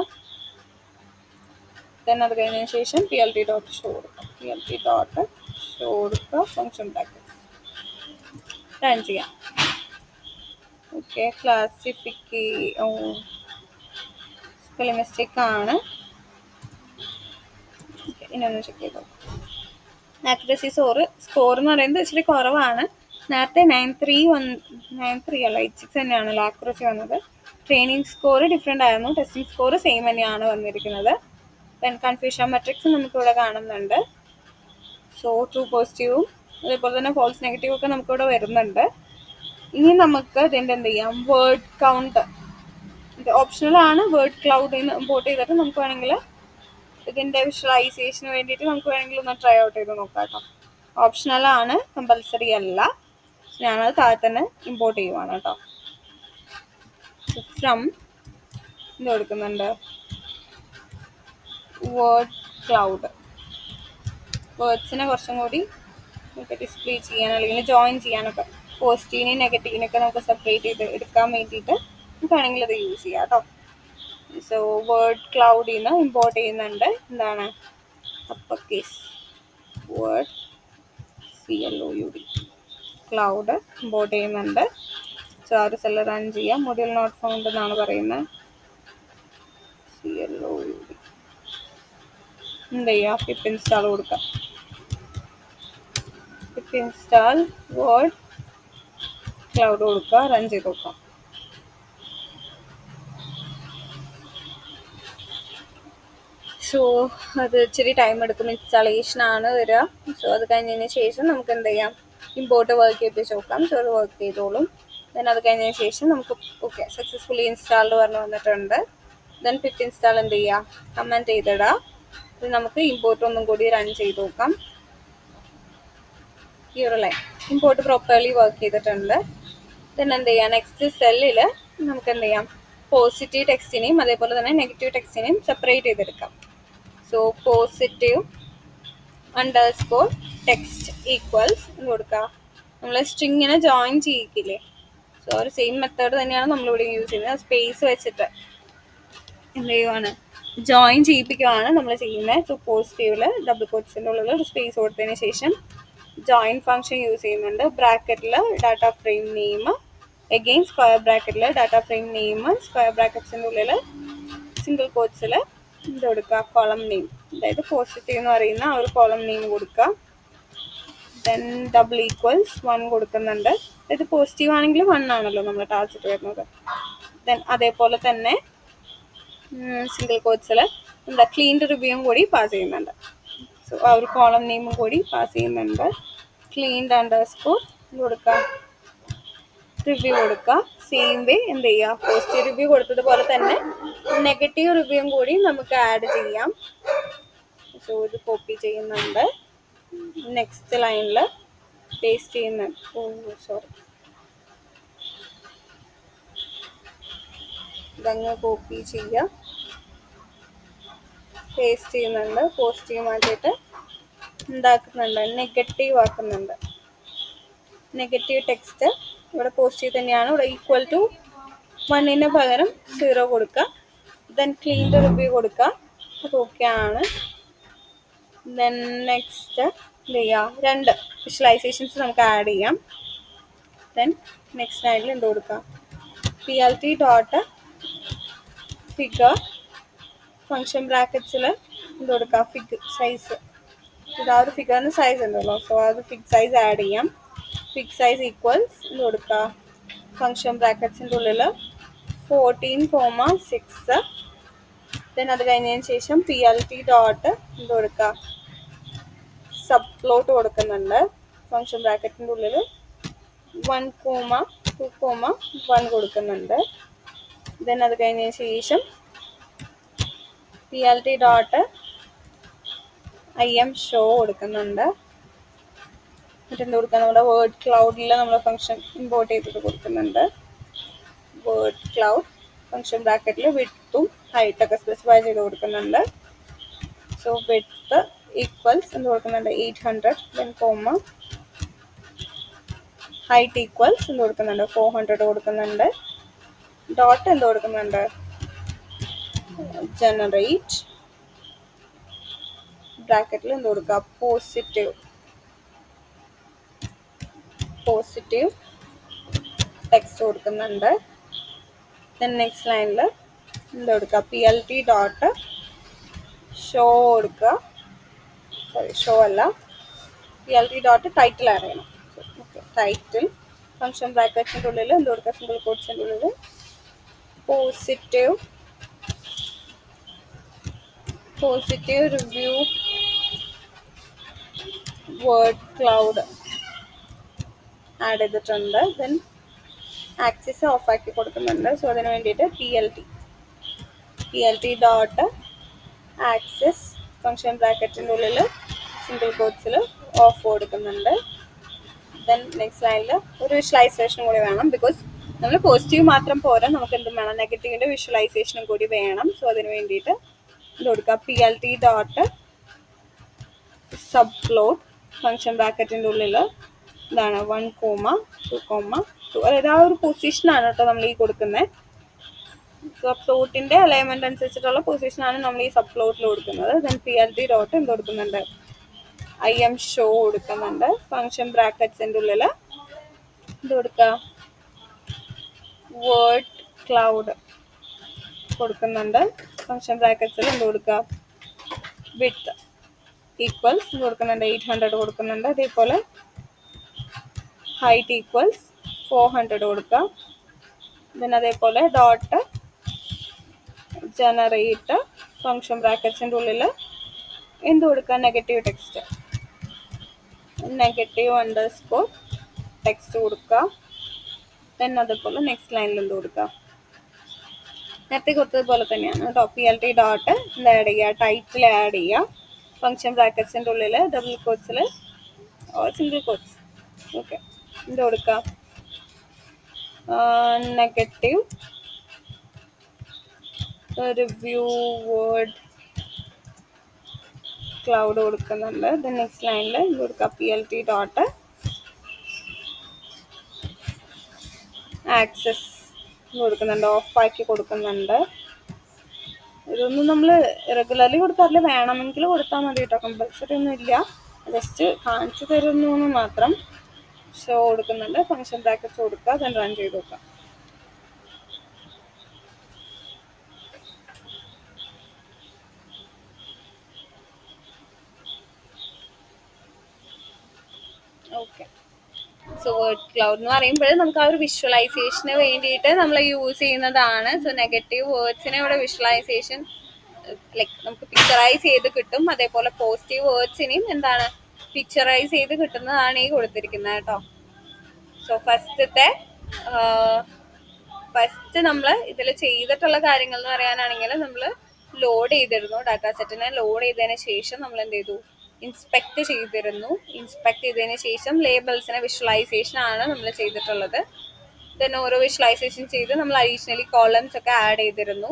ദെൻ അത് കഴിഞ്ഞതിന് ശേഷം PLT ഡോട്ട് ഷോ കൊടുക്കുക, ഫംഗ്ഷൻ ബ്രാക്കറ്റ് റൺ ചെയ്യാം. ഓക്കെ. സ്പെല്ലിംഗ് മിസ്റ്റേക്ക് ആണ്. ഇനി ഒന്ന് ചെക്ക് ചെയ്തോ. ആക്യുറസി സ്കോർ എന്ന് പറയുന്നത് ഇച്ചിരി കുറവാണ്. നേരത്തെ 9.3 അല്ല 8.6 തന്നെയാണല്ലോ ആക്യുറസി വന്നത്. ട്രെയിനിങ് സ്കോർ ഡിഫറെൻ്റ് ആയിരുന്നു, ടെസ്റ്റിംഗ് സ്കോർ സെയിം തന്നെയാണ് വന്നിരിക്കുന്നത്. ദെൻ കൺഫ്യൂഷൻ മെട്രിക്സ് നമുക്കിവിടെ കാണുന്നുണ്ട്. സോ ട്രൂ പോസിറ്റീവും അതേപോലെ തന്നെ ഫോൾസ് നെഗറ്റീവും ഒക്കെ നമുക്കിവിടെ വരുന്നുണ്ട്. ഇനി നമുക്ക് ഇതിൻ്റെ എന്ത് ചെയ്യാം, വേർഡ് കൗണ്ട് ഇത് ഓപ്ഷണൽ ആണ്. വേർഡ് ക്ലൗഡിൽ നിന്ന് ഇമ്പോർട്ട് ചെയ്തിട്ട് നമുക്ക് വേണമെങ്കിൽ ഇതിൻ്റെ വിഷ്വലൈസേഷന് വേണ്ടിയിട്ട് നമുക്ക് വേണമെങ്കിൽ ഒന്ന് ട്രൈ ഔട്ട് ചെയ്ത് നോക്കാം കേട്ടോ. ഓപ്ഷണൽ ആണ്, കമ്പൽസറി അല്ല. ഞാനത് താഴെ തന്നെ ഇമ്പോർട്ട് ചെയ്യുവാണ് കേട്ടോ. ഫ്രം ഇത് കൊടുക്കുന്നുണ്ട്, വേർഡ് ക്ലൗഡ് വേർഡ്സിനെ കുറച്ചും കൂടി നമുക്ക് ഡിസ്പ്ലേ ചെയ്യാൻ അല്ലെങ്കിൽ ജോയിൻ ചെയ്യാനൊക്കെ പോസിറ്റീവിനെയും നെഗറ്റീവിനൊക്കെ നമുക്ക് സെപ്പറേറ്റ് ചെയ്ത് എടുക്കാൻ വേണ്ടിയിട്ട് നമുക്ക് വേണമെങ്കിൽ അത് യൂസ് ചെയ്യാം കേട്ടോ. സോ വേർഡ് ക്ലൗഡിൽ നിന്ന് ഇമ്പോർട്ട് ചെയ്യുന്നുണ്ട് എന്താണ്, upper case word CLOUD cloud import ചെയ്യുന്നുണ്ട്. സോ ആ ഒരു സെല്ല് റൺ ചെയ്യാം. മൊഡ്യൂൾ നോട്ട് ഫൗണ്ട് എന്നാണ് പറയുന്നത്. CLOUD എന്ത് ചെയ്യുക, പിപ്പ് ഇൻസ്റ്റാൾ കൊടുക്കാം. പിപ്പ് ഇൻസ്റ്റാൾ വേർഡ് ക്ലൗഡ് കൊടുക്കുക, റൺ ചെയ്ത് നോക്കാം. സോ സോ അത് ഇച്ചിരി ടൈം എടുക്കും, ഇൻസ്റ്റാളേഷനാണ് വരിക. സോ അത് കഴിഞ്ഞതിന് ശേഷം നമുക്ക് എന്ത് ചെയ്യാം, ഇമ്പോർട്ട് വർക്ക് ചെയ്യിപ്പിച്ച് നോക്കാം. സോ അത് വർക്ക് ചെയ്തോളും. ദെൻ അത് കഴിഞ്ഞതിന് ശേഷം നമുക്ക് ഓക്കെ സക്സസ്ഫുള്ളി ഇൻസ്റ്റാൾഡ് പറഞ്ഞ് വന്നിട്ടുണ്ട്. ദെൻ പിറ്റ് ഇൻസ്റ്റാൾ എന്ത് ചെയ്യുക, കമൻറ്റ് ചെയ്തിടുക. ഇത് നമുക്ക് ഇമ്പോർട്ട് ഒന്നും കൂടി റൺ ചെയ്ത് നോക്കാം. ഈ ഒരു ലൈൻ ഇമ്പോർട്ട് പ്രോപ്പർലി വർക്ക് ചെയ്തിട്ടുണ്ട്. ദെൻ എന്ത് ചെയ്യാം, നെക്സ്റ്റ് സെല്ലിൽ നമുക്ക് എന്ത് ചെയ്യാം, പോസിറ്റീവ് ടെക്സ്റ്റിനെയും അതേപോലെ തന്നെ നെഗറ്റീവ് ടെക്സ്റ്റിനെയും സെപ്പറേറ്റ് ചെയ്തെടുക്കാം. So positive underscore text equals എന്ന് കൊടുക്കുക. നമ്മൾ സ്ട്രിങ്ങിനെ ജോയിൻ ചെയ്യിക്കില്ലേ, സോ ഒരു സെയിം മെത്തേഡ് തന്നെയാണ് നമ്മളിവിടെ യൂസ് ചെയ്യുന്നത്. സ്പേസ് വെച്ചിട്ട് എന്ത് ചെയ്യുവാണ്, ജോയിൻ ചെയ്യിപ്പിക്കുകയാണ് നമ്മൾ ചെയ്യുന്നത്. സോ പോസിറ്റീവിൽ ഡബിൾ കോട്ട്സിൻ്റെ ഉള്ളിൽ ഒരു സ്പേസ് കൊടുത്തതിന് ശേഷം ജോയിൻ ഫംഗ്ഷൻ യൂസ് ചെയ്യുന്നുണ്ട്. ബ്രാക്കറ്റിൽ data frame name, again square ബ്രാക്കറ്റിൽ ഡാറ്റ ഫ്രെയിം നെയിം, സ്ക്വയർ ബ്രാക്കറ്റ്സിൻ്റെ ഉള്ളിൽ സിംഗിൾ കോട്ട്സിൽ ഇത് കൊടുക്കുക, കോളം നെയിം, അതായത് പോസിറ്റീവ് എന്ന് പറയുന്ന ആ ഒരു കോളം നെയിം കൊടുക്കുക. ദെൻ ഡബിൾ ഈക്വൽസ് 1 കൊടുക്കുന്നുണ്ട്. ഇത് പോസിറ്റീവ് ആണെങ്കിൽ 1 ആണല്ലോ നമ്മൾ ടാർഗറ്റ് വരുന്നത്. ദെൻ അതേപോലെ തന്നെ സിംഗിൾ കോട്ട്സിൽ എന്താ ക്ലീൻഡ് റിവ്യൂവും കൂടി പാസ് ചെയ്യുന്നുണ്ട്. സോ ആ ഒരു കോളം നെയിമും കൂടി പാസ് ചെയ്യുന്നുണ്ട്. ക്ലീൻഡ് അണ്ടർസ്കോർ കൊടുക്കുക, റിവ്യൂ കൊടുക്കുക. സെയിം വേ എന്ത് ചെയ്യുക, പോസിറ്റീവ് റിവ്യൂ കൊടുത്തതുപോലെ തന്നെ നെഗറ്റീവ് റിവ്യൂവും കൂടി നമുക്ക് ആഡ് ചെയ്യാം. സോ ഇത് കോപ്പി ചെയ്യുന്നുണ്ട്, നെക്സ്റ്റ് ലൈനിൽ പേസ്റ്റ് ചെയ്യുന്നുണ്ട്. സോറി, ഇതങ്ങ് കോപ്പി ചെയ്യുക, പേസ്റ്റ് ചെയ്യുന്നുണ്ട്. പോസിറ്റീവ് മാറ്റിയിട്ട് എന്താക്കുന്നുണ്ട്, നെഗറ്റീവ് ആക്കുന്നുണ്ട്. നെഗറ്റീവ് ടെക്സ്റ്റ് ഇവിടെ പോസിറ്റീവ് തന്നെയാണ്, ഇവിടെ ഈക്വൽ ടു 1 പകരം 0 കൊടുക്കുക. ദെൻ ക്ലീൻഡ് റിവ്യൂ കൊടുക്കുക, അത് ഓക്കെ ആണ്. ദെൻ നെക്സ്റ്റ് എന്ത് ചെയ്യുക, 2 വിഷ്വലൈസേഷൻസ് നമുക്ക് ആഡ് ചെയ്യാം. ദെൻ നെക്സ്റ്റ് ലൈനിൽ എന്ത് കൊടുക്കുക, PLT ഡോട്ട് ഫിഗർ ഫംഗ്ഷൻ ബ്രാക്കറ്റ്സിൽ എന്ത് കൊടുക്കുക, ഫിഗ് സൈസ്, ഇത് ആ ഒരു ഫിഗറിന് സൈസ് ഉണ്ടല്ലോ, സോ അത് ഫിഗ് സൈസ് ആഡ് ചെയ്യാം. ഫിഗ് സൈസ് ഈക്വൽസ് എന്ത് കൊടുക്കുക, ഫംഗ്ഷൻ ബ്രാക്കറ്റ്സിൻ്റെ ഉള്ളിൽ 14,6. ദെൻ അത് കഴിഞ്ഞതിന് ശേഷം PLT ഡോട്ട് എന്ത് കൊടുക്കുക, സബ് പ്ലോട്ട് കൊടുക്കുന്നുണ്ട്. ഫംഗ്ഷൻ ബ്രാക്കറ്റിൻ്റെ ഉള്ളിൽ 1,2,1 കൊടുക്കുന്നുണ്ട്. ദെൻ അത് കഴിഞ്ഞതിന് ശേഷം PLT ഡോട്ട് IM ഷോ കൊടുക്കുന്നുണ്ട്. മറ്റെന്ത് കൊടുക്കുക, നമ്മുടെ വേർഡ് ക്ലൗഡിൽ നമ്മൾ ഫംഗ്ഷൻ ഇമ്പോർട്ട് ചെയ്തിട്ട് കൊടുക്കുന്നുണ്ട്. വേർഡ് ക്ലൗഡ് ഫംഗ്ഷൻ ബ്രാക്കറ്റിൽ വിഡ്ത്തും ഹൈറ്റൊക്കെ സ്പെസിഫൈ ചെയ്ത് കൊടുക്കുന്നുണ്ട്. സോ വിഡ്ത്ത് ഈക്വൽസ് എന്ത് കൊടുക്കുന്നുണ്ട്, 800. ദെൻ കോമ ഹൈറ്റ് ഈക്വൽസ് എന്ത് കൊടുക്കുന്നുണ്ട്, 400 കൊടുക്കുന്നുണ്ട്. ഡോട്ട് എന്ത് കൊടുക്കുന്നുണ്ട്, ജനറേറ്റ് ബ്രാക്കറ്റിൽ എന്ത് കൊടുക്കുക, പോസിറ്റീവ് ടെക്സ്റ്റ് കൊടുക്കുന്നുണ്ട്. ദെൻ നെക്സ്റ്റ് ലൈനിൽ എന്ത് കൊടുക്കുക, PLT ഡോട്ട് ഷോ കൊടുക്കുക, സോറി ഷോ അല്ല, PLT ഡോട്ട് ടൈറ്റിൽ ആഡ് ചെയ്യണം. ഓക്കെ, ടൈറ്റിൽ ഫംഗ്ഷൻ ബ്രാക്കറ്റ്സിൻ്റെ ഉള്ളിൽ എന്ത് കൊടുക്കുക, സിംഗിൾ കോട്ട്സിൻ്റെ ഉള്ളിൽ positive review word cloud add ചെയ്തിട്ടുണ്ട്. ദെൻ ആക്സിസ് ഓഫ് ആക്കി കൊടുക്കുന്നുണ്ട്. സോ അതിന് വേണ്ടിയിട്ട് PLT ഡോട്ട് ആക്സിസ് ഫംഗ്ഷൻ ബ്രാക്കറ്റിൻ്റെ ഉള്ളിൽ സിംഗിൾ കോട്ട്സിൽ ഓഫ് കൊടുക്കുന്നുണ്ട്. ദെൻ നെക്സ്റ്റ് ലൈനിൽ ഒരു വിഷ്വലൈസേഷനും കൂടി വേണം, ബിക്കോസ് നമ്മൾ പോസിറ്റീവ് മാത്രം പോരാ, നമുക്ക് എന്തും വേണം, നെഗറ്റീവിൻ്റെ വിഷ്വലൈസേഷനും കൂടി വേണം. സോ അതിന് വേണ്ടിയിട്ട് ഇത് കൊടുക്കുക, PLT dot sub plot function ബ്രാക്കറ്റിൻ്റെ ഉള്ളിൽ ഇതാണ് 1,2,2, അതായത് ആ ഒരു പൊസിഷനാണ് കേട്ടോ നമ്മൾ ഈ കൊടുക്കുന്നത്. സബ് പ്ലോട്ടിൻ്റെ അലൈൻമെൻറ്റ് അനുസരിച്ചിട്ടുള്ള പൊസിഷനാണ് നമ്മൾ ഈ സബ് പ്ലോട്ടിൽ കൊടുക്കുന്നത്. ദെൻ PLT ഡോട്ട് എന്ത് കൊടുക്കുന്നുണ്ട്, IM ഷോ കൊടുക്കുന്നുണ്ട്. ഫംഗ്ഷൻ ബ്രാക്കറ്റ്സിൻ്റെ ഉള്ളിൽ ഇത് കൊടുക്കുക, വേർഡ് ക്ലൗഡ് കൊടുക്കുന്നുണ്ട്. ഫംഗ്ഷൻ ബ്രാക്കറ്റ്സിൽ എന്ത് കൊടുക്കുക, വിഡ്ത്ത് ഈക്വൽസ് എന്ത് കൊടുക്കുന്നുണ്ട്, 800 കൊടുക്കുന്നുണ്ട്. അതേപോലെ ഹൈറ്റ് ഈക്വൽസ് 400 കൊടുക്കുക. ദെൻ അതേപോലെ ഡോട്ട് ജനറേറ്റ് ഫങ്ഷൻ ബ്രാക്കറ്റ്സിൻ്റെ ഉള്ളിൽ എന്ത് കൊടുക്കുക, negative text, negative underscore text കൊടുക്കുക. ദെൻ അതുപോലെ നെക്സ്റ്റ് ലൈനിൽ എന്ത് കൊടുക്കുക, നേരത്തെ കൊടുത്തതുപോലെ തന്നെയാണ് കേട്ടോ. PLT ഡോട്ട് എന്ത് ആഡ് ചെയ്യുക, ടൈറ്റിൽ ആഡ് ചെയ്യുക. ഫങ്ഷൻ ബ്രാക്കറ്റ്സിൻ്റെ ഉള്ളിൽ ഡബിൾ കോട്ട്സിൽ സിംഗിൾ കോട്ട്സ്, ഓക്കെ, എന്ത് കൊടുക്കുക, നെഗറ്റീവ് റിവ്യൂ വേർഡ് ക്ലൗഡ് കൊടുക്കുന്നുണ്ട്. ദെൻ നെക്സ്റ്റ് ലൈനിൽ എന്ത് കൊടുക്കുക, PLT ഡോട്ട് ആക്സസ് കൊടുക്കുന്നുണ്ട്, ഓഫാക്കി കൊടുക്കുന്നുണ്ട്. ഇതൊന്നും നമ്മൾ റെഗുലർലി കൊടുക്കാറില്ല, വേണമെങ്കിൽ കൊടുത്താൽ മതി കേട്ടോ, കമ്പൽസറി ഒന്നും ഇല്ല, ജസ്റ്റ് കാണിച്ചു തരുന്നു എന്ന് മാത്രം. ഷോ കൊടുക്കുന്നുണ്ട്, ഫങ്ഷൻ ബ്രാക്കറ്റ്സ് കൊടുക്കുക, ദെൻ റൺ ചെയ്ത് നോക്കാം. ഓക്കെ, സോ വേർഡ് ക്ലൗഡ് എന്ന് പറയുമ്പോൾ നമുക്ക് ആ ഒരു വിഷ്വലൈസേഷന് വേണ്ടിയിട്ട് നമ്മൾ യൂസ് ചെയ്യുന്നതാണ്. സോ നെഗറ്റീവ് വേർഡ്സിനെ ഇവിടെ വിഷ്വലൈസേഷൻ ലൈക്ക് നമുക്ക് പിക്ചറൈസ് ചെയ്ത് കിട്ടും. അതേപോലെ പോസിറ്റീവ് വേർഡ്സിനെയും എന്താണ് പിക്ചറൈസ് ചെയ്ത് കിട്ടുന്നതാണ് ഈ കൊടുത്തിരിക്കുന്നത് കേട്ടോ. സോ ഫസ്റ്റ് നമ്മൾ ഇതിൽ ചെയ്തിട്ടുള്ള കാര്യങ്ങൾ എന്ന് പറയാനാണെങ്കിൽ നമ്മൾ ലോഡ് ചെയ്തിരുന്നു, ഡാറ്റാ സെറ്റിനെ ലോഡ് ചെയ്തതിന് ശേഷം നമ്മൾ എന്ത് ചെയ്തു, ഇൻസ്പെക്ട് ചെയ്തിരുന്നു. ഇൻസ്പെക്ട് ചെയ്തതിന് ശേഷം ലേബിൾസിനെ വിഷ്വലൈസേഷൻ ആണ് നമ്മൾ ചെയ്തിട്ടുള്ളത്. ദെൻ ഓരോ വിഷ്വലൈസേഷൻ ചെയ്ത് നമ്മൾ അഡീഷണലി കോളംസ് ഒക്കെ ആഡ് ചെയ്തിരുന്നു.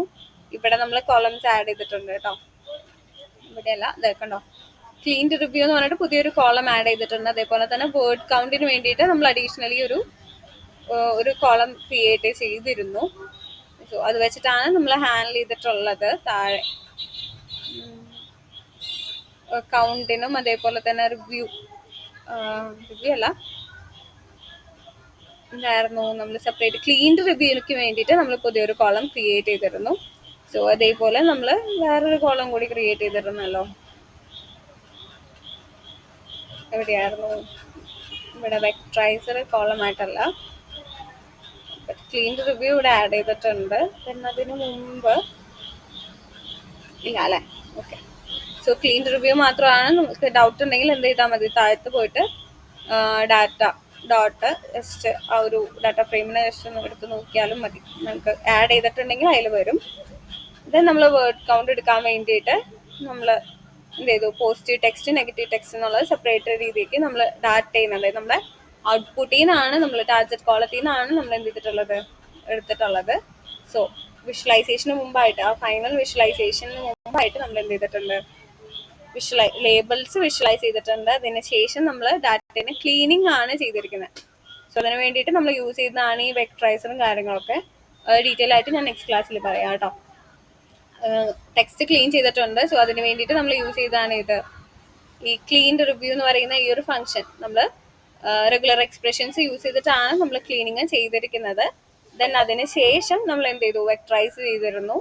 ഇവിടെ നമ്മൾ കോളംസ് ആഡ് ചെയ്തിട്ടുണ്ട് കേട്ടോ, ഇവിടെയല്ല ഇതൊക്കെയുണ്ടോ, ക്ലീൻ റിവ്യൂ എന്ന് പറഞ്ഞിട്ട് പുതിയൊരു കോളം ആഡ് ചെയ്തിട്ടുണ്ട്. അതേപോലെ തന്നെ വേർഡ് കൗണ്ടിന് വേണ്ടിയിട്ട് നമ്മൾ അഡീഷണലി ഒരു കോളം ക്രിയേറ്റ് ചെയ്തിരുന്നു. സോ അത് വെച്ചിട്ടാണ് നമ്മൾ ഹാൻഡിൽ ചെയ്തിട്ടുള്ളത്. താഴെ കൗണ്ടിനും അതേപോലെ തന്നെ റിവ്യൂ അല്ല എന്തായിരുന്നു, നമ്മൾ സെപ്പറേറ്റ് ക്ലീൻ റിവ്യൂക്ക് വേണ്ടിയിട്ട് നമ്മൾ പുതിയൊരു കോളം ക്രിയേറ്റ് ചെയ്തിരുന്നു. സോ അതേപോലെ നമ്മൾ വേറൊരു കോളം കൂടി ക്രിയേറ്റ് ചെയ്തിരുന്നല്ലോ, എവിടെയായിരുന്നു, ഇവിടെ വെക്ടറൈസർ കോളമായിട്ടല്ല, ക്ലീൻ റിവ്യൂ ഇവിടെ ആഡ് ചെയ്തിട്ടുണ്ട്. പിന്നെ അതിന് മുമ്പ് ഇല്ല അല്ലേ, ഓക്കെ. സോ ക്ലീൻ റിവ്യൂ മാത്രമാണ്. നമുക്ക് ഡൗട്ട് ഉണ്ടെങ്കിൽ എന്ത് ചെയ്താൽ മതി, താഴത്ത് പോയിട്ട് ഡാറ്റ ഡോട്ട് ജസ്റ്റ് ആ ഒരു ഡാറ്റ ഫ്രെയിമിനെ ജസ്റ്റ് ഒന്ന് എടുത്ത് നോക്കിയാലും മതി, നമുക്ക് ആഡ് ചെയ്തിട്ടുണ്ടെങ്കിൽ അതിൽ വരും. ദെൻ നമ്മൾ വേർഡ് കൗണ്ട് എടുക്കാൻ വേണ്ടിയിട്ട് നമ്മൾ എന്ത് ചെയ്തു, പോസിറ്റീവ് ടെക്സ്റ്റ് നെഗറ്റീവ് ടെക്സ്റ്റ് എന്നുള്ളത് സെപ്പറേറ്റ് രീതിക്ക് നമ്മൾ ഡാറ്റ ചെയ്യുന്നുണ്ട്. നമ്മുടെ ഔട്ട്പുട്ടിൽ നിന്നാണ്, നമ്മൾ ടാർഗറ്റ് കോളത്തിൽ നിന്നാണ് നമ്മൾ എന്ത് ചെയ്തിട്ടുള്ളത്, എടുത്തിട്ടുള്ളത്. സോ വിഷ്വലൈസേഷന് മുമ്പായിട്ട്, ആ ഫൈനൽ വിഷ്വലൈസേഷന് മുമ്പായിട്ട് നമ്മൾ എന്ത് ചെയ്തിട്ടുണ്ട്, ലേബിൾസ് വിഷ്വലൈസ് ചെയ്തിട്ടുണ്ട്. അതിന് ശേഷം നമ്മൾ ഡാറ്റേനെ ക്ലീനിങ് ആണ് ചെയ്തിരിക്കുന്നത്. സോ അതിന് വേണ്ടിയിട്ട് നമ്മൾ യൂസ് ചെയ്യുന്നതാണ് ഈ വെക്ടറൈസറും കാര്യങ്ങളൊക്കെ. ഡീറ്റെയിൽ ആയിട്ട് ഞാൻ നെക്സ്റ്റ് ക്ലാസ്സിൽ പറയാം കേട്ടോ. ടെക്സ്റ്റ് ക്ലീൻ ചെയ്തിട്ടുണ്ട്. സോ അതിന് വേണ്ടിയിട്ട് നമ്മൾ യൂസ് ചെയ്തതാണ് ഇത്, ഈ ക്ലീൻ റിവ്യൂ എന്ന് പറയുന്ന ഈ ഒരു ഫംഗ്ഷൻ. നമ്മൾ റെഗുലർ എക്സ്പ്രഷൻസ് യൂസ് ചെയ്തിട്ടാണ് നമ്മൾ ക്ലീനിങ് ചെയ്തിരിക്കുന്നത്. ദെൻ അതിന് ശേഷം നമ്മൾ എന്ത് ചെയ്തു, വെക്ടറൈസ് ചെയ്തിരുന്നു.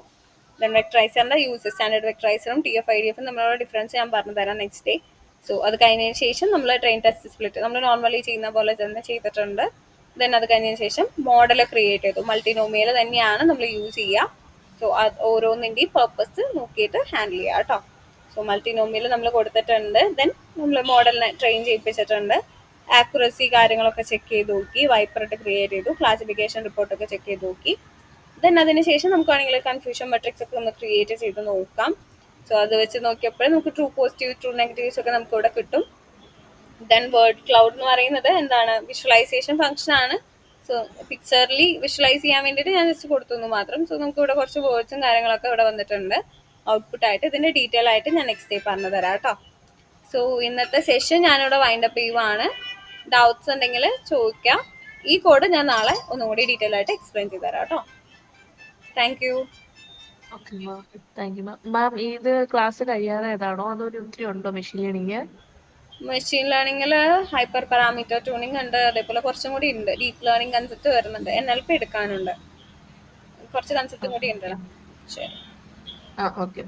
ദെൻ വെക്ടറൈസറിൻ്റെ യൂസ്, സ്റ്റാൻഡേർഡ് വെക്ടറൈസറും TF-IDF നമ്മളുടെ ഡിഫറൻസ് ഞാൻ പറഞ്ഞു തരാം നെക്സ്റ്റ് ഡേ. സോ അത് കഴിഞ്ഞതിന് ശേഷം നമ്മൾ ട്രെയിൻ ടെസ്റ്റ് സ്പ്ലിറ്റ് നമ്മൾ നോർമലി ചെയ്യുന്ന പോലെ തന്നെ ചെയ്തിട്ടുണ്ട്. ദെൻ അത് കഴിഞ്ഞതിന് ശേഷം മോഡൽ ക്രിയേറ്റ് ചെയ്തു. മൾട്ടിനോമിയൽ തന്നെയാണ് നമ്മൾ യൂസ് ചെയ്യുക. സോ അത് ഓരോന്നിൻ്റെയും പർപ്പസ് നോക്കിയിട്ട് ഹാൻഡിൽ ചെയ്യുക കേട്ടോ. സോ മൾട്ടിനോമിയൽ നമ്മൾ കൊടുത്തിട്ടുണ്ട്. ദെൻ നമ്മൾ മോഡലിനെ ട്രെയിൻ ചെയ്യിപ്പിച്ചിട്ടുണ്ട്. ആക്യുറസി കാര്യങ്ങളൊക്കെ ചെക്ക് ചെയ്ത് നോക്കി, വൈപ്പറിട്ട് ക്രിയേറ്റ് ചെയ്തു, ക്ലാസിഫിക്കേഷൻ റിപ്പോർട്ടൊക്കെ ചെക്ക് ചെയ്ത് നോക്കി. ദെൻ അതിന് ശേഷം നമുക്ക് വേണമെങ്കിൽ കൺഫ്യൂഷൻ മെട്രിക്സ് ഒക്കെ ഒന്ന് ക്രിയേറ്റ് ചെയ്ത് നോക്കാം. സോ അത് വെച്ച് നോക്കിയപ്പോൾ നമുക്ക് ട്രൂ പോസിറ്റീവ് ട്രൂ നെഗറ്റീവ്സ് ഒക്കെ നമുക്ക് ഇവിടെ കിട്ടും. ദെൻ വേർഡ് ക്ലൗഡ് എന്ന് പറയുന്നത് എന്താണ്, വിഷ്വലൈസേഷൻ ഫംഗ്ഷൻ ആണ്. സോ പിക്ചറിലി വിഷ്വലൈസ് ചെയ്യാൻ വേണ്ടിയിട്ട് ഞാൻ ജസ്റ്റ് കൊടുത്തു മാത്രം. സോ നമുക്ക് ഇവിടെ കുറച്ച് വേർഡ്സും കാര്യങ്ങളൊക്കെ ഇവിടെ വന്നിട്ടുണ്ട് ഔട്ട്പുട്ടായിട്ട്. ഇതിൻ്റെ ഡീറ്റെയിൽ ആയിട്ട് ഞാൻ നെക്സ്റ്റ് ഡേ പറഞ്ഞു തരാം കേട്ടോ. സോ ഇന്നത്തെ സെഷൻ ഞാനിവിടെ വൈൻഡപ്പ് ചെയ്യുവാണ്. ഡൗട്ട്സ് ഉണ്ടെങ്കിൽ ചോദിക്കാം. ഈ കോഡ് ഞാൻ നാളെ ഒന്നുകൂടി ഡീറ്റെയിൽ ആയിട്ട് എക്സ്പ്ലെയിൻ ചെയ്ത് തരാം കേട്ടോ. Thank you. Okay ma'am, thank you ma'am. Ma'am ഇത് ക്ലാസ് കഴിയാറായതാണോ അതോ ഒത്തിരി ഉണ്ടോ മെഷീൻ ലേണിങ്? മെഷീൻ ലേണിംഗിൽ ഹൈപ്പർ പാരാമീറ്റർ ട്യൂണിംഗ് ഉണ്ട്, അതേപോലെ കുറച്ചും കൂടി ഉണ്ട്, ഡീപ്പ് ലേണിംഗ് കൺസെപ്റ്റ് വരുന്നുണ്ട്, NLP എടുക്കാനുണ്ട്, കുറച്ച് കൺസെപ്റ്റും കൂടി ഉണ്ട്. ശരി. ഓക്കെ.